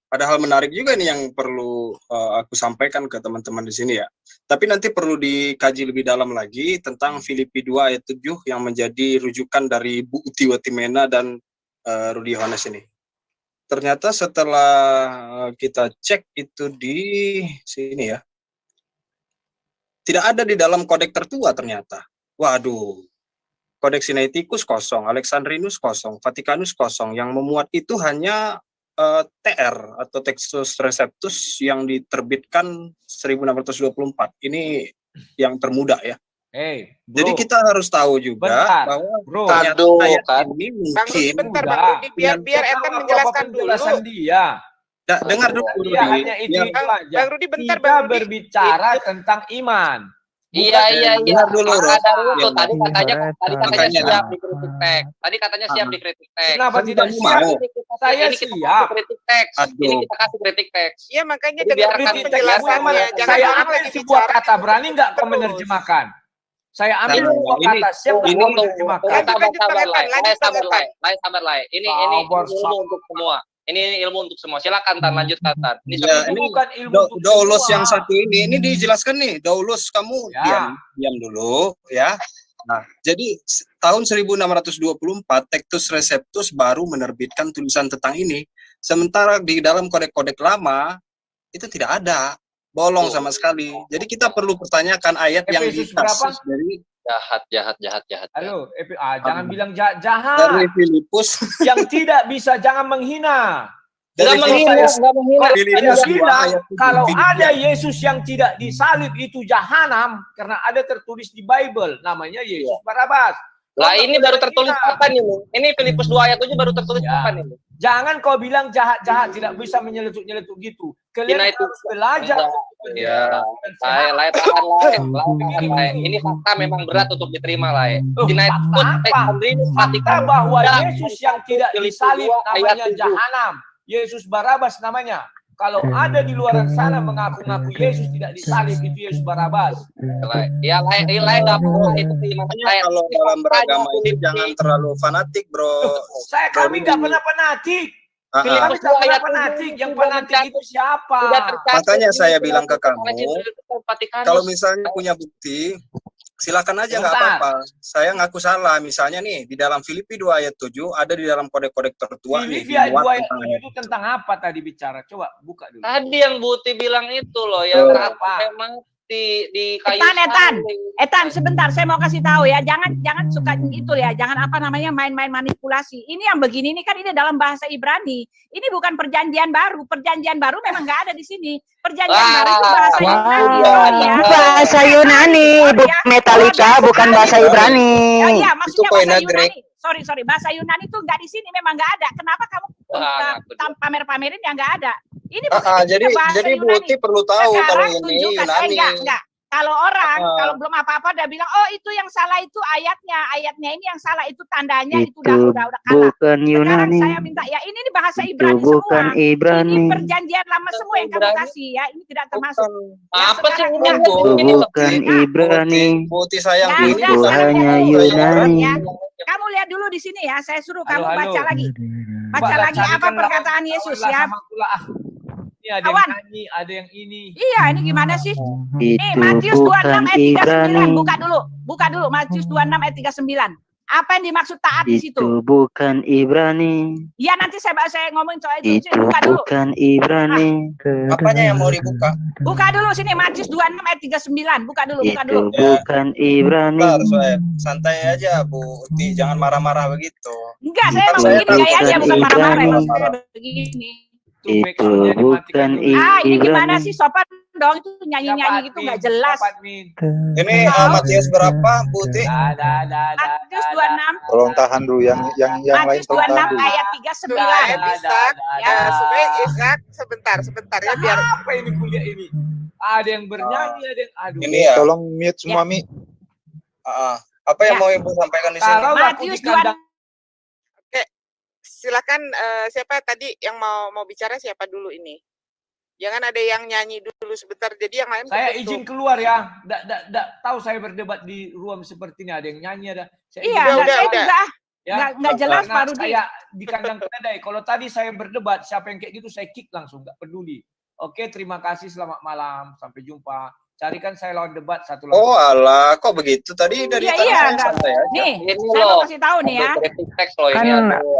[SPEAKER 13] ada hal menarik juga nih yang perlu aku sampaikan ke teman-teman di sini ya. Tapi nanti perlu dikaji lebih dalam lagi tentang Filipi 2 ayat 7 yang menjadi rujukan dari Bu Uti Watimena dan Rudi Yohanes ini. Ternyata setelah kita cek itu di sini ya, tidak ada di dalam kodek tertua ternyata. Waduh, kodek Sinaiticus kosong, Alexandrinus kosong, Vatikanus kosong. Yang memuat itu hanya TR atau Textus Receptus yang diterbitkan 1624. Ini yang termuda ya.
[SPEAKER 2] Hey,
[SPEAKER 13] Jadi kita harus tahu juga
[SPEAKER 2] Bentar,
[SPEAKER 13] bahwa
[SPEAKER 2] bro.
[SPEAKER 13] ternyata
[SPEAKER 11] Aduh,
[SPEAKER 13] ayat
[SPEAKER 11] kan.
[SPEAKER 13] ini
[SPEAKER 5] Bang Rudi,
[SPEAKER 13] mungkin
[SPEAKER 5] bentar Bang Rudi. Biar Ethan menjelaskan dulu.
[SPEAKER 2] penjelasan dia.
[SPEAKER 13] dengar dulu
[SPEAKER 2] Dia
[SPEAKER 13] Rudi.
[SPEAKER 2] hanya itu
[SPEAKER 13] Yang-
[SPEAKER 2] aja.
[SPEAKER 5] Bang Rudi, bentar
[SPEAKER 2] Kita
[SPEAKER 5] Bang Rudi.
[SPEAKER 2] berbicara tentang iman.
[SPEAKER 6] Iya.
[SPEAKER 13] Dengar dulu,
[SPEAKER 6] Maka dari
[SPEAKER 13] Roh.
[SPEAKER 6] itu tadi katanya
[SPEAKER 13] Makanya,
[SPEAKER 6] siap dikritik teks. Tadi katanya siap dikritik teks.
[SPEAKER 2] Kenapa
[SPEAKER 13] Kan
[SPEAKER 2] tidak
[SPEAKER 13] kamu
[SPEAKER 2] siap?
[SPEAKER 13] mau.
[SPEAKER 2] Saya
[SPEAKER 6] Ini kita
[SPEAKER 2] siap.
[SPEAKER 6] kasih kritik teks. Ini
[SPEAKER 13] Aduh.
[SPEAKER 6] kita kasih kritik teks.
[SPEAKER 5] Iya, makanya
[SPEAKER 6] Jadi
[SPEAKER 5] dengarkan
[SPEAKER 6] biarkan
[SPEAKER 2] Kritik teks yang mana?
[SPEAKER 5] penjelasannya. Jangan
[SPEAKER 2] Saya
[SPEAKER 5] orang
[SPEAKER 2] ambil
[SPEAKER 5] lagi
[SPEAKER 2] sebuah
[SPEAKER 5] bicara
[SPEAKER 2] kata, berani nggak kau
[SPEAKER 5] terus.
[SPEAKER 2] menerjemahkan? Saya ambil
[SPEAKER 13] Nah,
[SPEAKER 2] sebuah
[SPEAKER 13] ini-
[SPEAKER 2] kata, siap nggak
[SPEAKER 6] ini
[SPEAKER 2] kau
[SPEAKER 6] tuh
[SPEAKER 2] menerjemahkan?
[SPEAKER 5] Lanjut,
[SPEAKER 6] sabar
[SPEAKER 5] Pak Etan,
[SPEAKER 6] Lai,
[SPEAKER 5] lanjut, Pak Etan.
[SPEAKER 6] sabar Lai. Ini
[SPEAKER 2] Sabar,
[SPEAKER 6] ilmu untuk semua. Ini ilmu untuk semua. Silakan Tan, lanjutkan Tan. Ini
[SPEAKER 13] Ya,
[SPEAKER 2] Itu
[SPEAKER 13] ini
[SPEAKER 2] bukan ilmu untuk
[SPEAKER 13] Doulos
[SPEAKER 2] semua.
[SPEAKER 13] yang satu ini dijelaskan nih. Doulos, kamu
[SPEAKER 2] Ya.
[SPEAKER 13] diam dulu ya. Nah, jadi tahun 1624 Textus Receptus baru menerbitkan tulisan tentang ini. Sementara di dalam kodek-kodek lama itu tidak ada, bolong sama sekali. Jadi kita perlu pertanyakan ayat yang
[SPEAKER 2] Efesus berapa?
[SPEAKER 13] dikasus dari
[SPEAKER 6] jahat.
[SPEAKER 2] Halo, jangan bilang jahat.
[SPEAKER 13] dari Filipus.
[SPEAKER 2] Yang tidak bisa jangan menghina.
[SPEAKER 13] Dari
[SPEAKER 6] Nggak menghina,
[SPEAKER 13] Filipus.
[SPEAKER 6] nggak menghina.
[SPEAKER 13] Filipus
[SPEAKER 2] Saya bilang
[SPEAKER 13] ayat 7.
[SPEAKER 2] kalau
[SPEAKER 13] Filipus.
[SPEAKER 2] ada Yesus yang tidak disalib itu jahanam karena ada tertulis di Bible namanya Yesus Barabas.
[SPEAKER 6] Lah ini baru tertulis kapan ini? Ini Filipus 2 ayat 7 baru tertulis
[SPEAKER 2] Ya.
[SPEAKER 6] kapan ini?
[SPEAKER 2] Jangan kau bilang jahat-jahat tidak bisa menyeletuk-nyeletuk gitu. Kalian
[SPEAKER 6] Hina itu.
[SPEAKER 2] harus belajar.
[SPEAKER 6] Ya, Lai tahan. Ini fakta memang berat untuk diterima, Lai. Hina itu
[SPEAKER 2] Fakta bahwa Yesus yang tidak disalib namanya jahanam. Yesus Barabas namanya. Kalau ada di luar sana mengaku-ngaku Yesus tidak disalib itu Yesus Barabas.
[SPEAKER 6] Ya, Lai nggak perlu itu terima.
[SPEAKER 13] Kalau dalam beragama itu jangan terlalu fanatik, bro.
[SPEAKER 2] Kami nggak pernah fanatik.
[SPEAKER 13] Ah, ah.
[SPEAKER 2] Kami nggak pernah fanatik. Yang fanatik itu siapa?
[SPEAKER 13] Makanya saya bilang ke kamu, kalau misalnya punya bukti, silakan aja, nggak
[SPEAKER 2] Bentar.
[SPEAKER 13] apa-apa. Saya ngaku salah. Misalnya nih, di dalam Filipi 2 ayat 7, ada di dalam kodek-kodek tertua nih.
[SPEAKER 2] Filipi ayat
[SPEAKER 13] dimuat
[SPEAKER 2] 2 ayat
[SPEAKER 13] tentang
[SPEAKER 2] 7 itu tentang apa tadi bicara? Coba buka dulu.
[SPEAKER 6] Tadi yang Buti bilang itu loh, yang sampai mati di kayu
[SPEAKER 10] Etan, sebentar, saya mau kasih tahu ya, jangan suka itu ya, jangan apa namanya main-main manipulasi. Ini yang begini ini kan ini dalam bahasa Ibrani. Ini bukan perjanjian baru. Perjanjian baru memang nggak ada di sini. Perjanjian baru itu bahasa Yunani. Ya.
[SPEAKER 1] Bahasa Yunani, Metallica bukan bahasa Ibrani.
[SPEAKER 10] Ya, maksudnya bahasa Yunani. Sorry, bahasa Yunani itu nggak di sini, memang nggak ada. Kenapa kamu pamer-pamerin yang nggak ada? Ini
[SPEAKER 13] jadi Buti perlu tahu kalau ini Yunani.
[SPEAKER 10] Enggak. Kalau orang, kalau belum apa-apa udah bilang, oh itu yang salah itu ayatnya ini yang salah itu tandanya itu udah kalah.
[SPEAKER 1] Bukan
[SPEAKER 10] Sekarang
[SPEAKER 1] Yunani.
[SPEAKER 10] saya minta ya ini bahasa
[SPEAKER 1] Itu
[SPEAKER 10] Ibrani
[SPEAKER 1] bukan
[SPEAKER 10] semua.
[SPEAKER 1] Ibrani.
[SPEAKER 10] Ini perjanjian lama semua yang kamu kasih ya, ini tidak termasuk.
[SPEAKER 6] Apa sih ini?
[SPEAKER 1] Itu bukan Ibrani.
[SPEAKER 13] Buti sayang
[SPEAKER 1] Itu hanya Yunani.
[SPEAKER 10] Ya. Kamu lihat dulu di sini ya, saya suruh kamu
[SPEAKER 2] Halo.
[SPEAKER 10] baca lagi. Baca lagi apa perkataan Yesus ya.
[SPEAKER 2] Ini ada yang nyanyi, ada yang ini.
[SPEAKER 10] Iya, ini gimana sih?
[SPEAKER 1] Itu
[SPEAKER 10] Nih, Matius 26
[SPEAKER 1] bukan
[SPEAKER 10] ayat 39.
[SPEAKER 1] Ibrani.
[SPEAKER 10] Buka dulu. Matius 26 ayat 39. Apa yang dimaksud taat di situ?
[SPEAKER 1] Itu bukan Ibrani.
[SPEAKER 10] Ya, nanti saya ngomongin soal itu.
[SPEAKER 1] Itu
[SPEAKER 10] Buka dulu.
[SPEAKER 1] bukan Ibrani.
[SPEAKER 13] Apanya yang mau dibuka?
[SPEAKER 10] Buka dulu sini Matius 26 ayat 39. Buka dulu.
[SPEAKER 1] Itu bukan Ibrani.
[SPEAKER 13] Bentar, Soeb. Santai aja, Buti. Jangan marah-marah begitu.
[SPEAKER 10] Enggak, saya mau
[SPEAKER 13] Saya
[SPEAKER 10] begini gayanya, bukan marah-marah.
[SPEAKER 1] Ibrani.
[SPEAKER 10] Saya begini.
[SPEAKER 1] Itu bukan
[SPEAKER 10] Ini gimana
[SPEAKER 1] Ibrani.
[SPEAKER 10] sih sopan dong itu nyanyi-nyanyi gitu nggak jelas.
[SPEAKER 13] Ini Matius berapa, Buti?
[SPEAKER 10] Matius 26.
[SPEAKER 4] Tolong tahan dulu yang lain
[SPEAKER 10] Matius
[SPEAKER 4] tolong
[SPEAKER 10] 26
[SPEAKER 4] tahan dulu.
[SPEAKER 10] ayat 39.
[SPEAKER 5] Ishak, sebenarnya Ishak sebentar ya biar
[SPEAKER 2] Apa ini kuliah ini? Ada yang bernyanyi, ada yang aduh.
[SPEAKER 13] Ini ya.
[SPEAKER 4] Tolong mute semua, Mi.
[SPEAKER 13] Apa yang mau Ibu sampaikan di sini?
[SPEAKER 2] Kalau
[SPEAKER 10] Matius 26.
[SPEAKER 5] silakan siapa tadi yang mau bicara siapa dulu ini? Jangan ada yang nyanyi dulu sebentar. Jadi yang lain
[SPEAKER 2] Saya
[SPEAKER 5] betul.
[SPEAKER 2] izin keluar ya. Nggak tahu saya berdebat di ruang seperti ini. Ada yang nyanyi, ada.
[SPEAKER 10] Iya, saya juga.
[SPEAKER 2] Ya,
[SPEAKER 10] Nggak jelas
[SPEAKER 2] karena
[SPEAKER 10] Pak Rudi.
[SPEAKER 2] saya di kandang keledai. Kalau tadi saya berdebat, siapa yang kayak gitu saya kick langsung, nggak peduli. Oke, terima kasih, selamat malam, sampai jumpa. Carikan saya lawan debat satu lagi.
[SPEAKER 13] Oh alah, kok begitu? Tadi dari tadi saya santai aja.
[SPEAKER 10] Nih, saya mau kasih tahu nih ya.
[SPEAKER 6] Kritik teks loh ini.
[SPEAKER 9] Kan
[SPEAKER 6] aduh.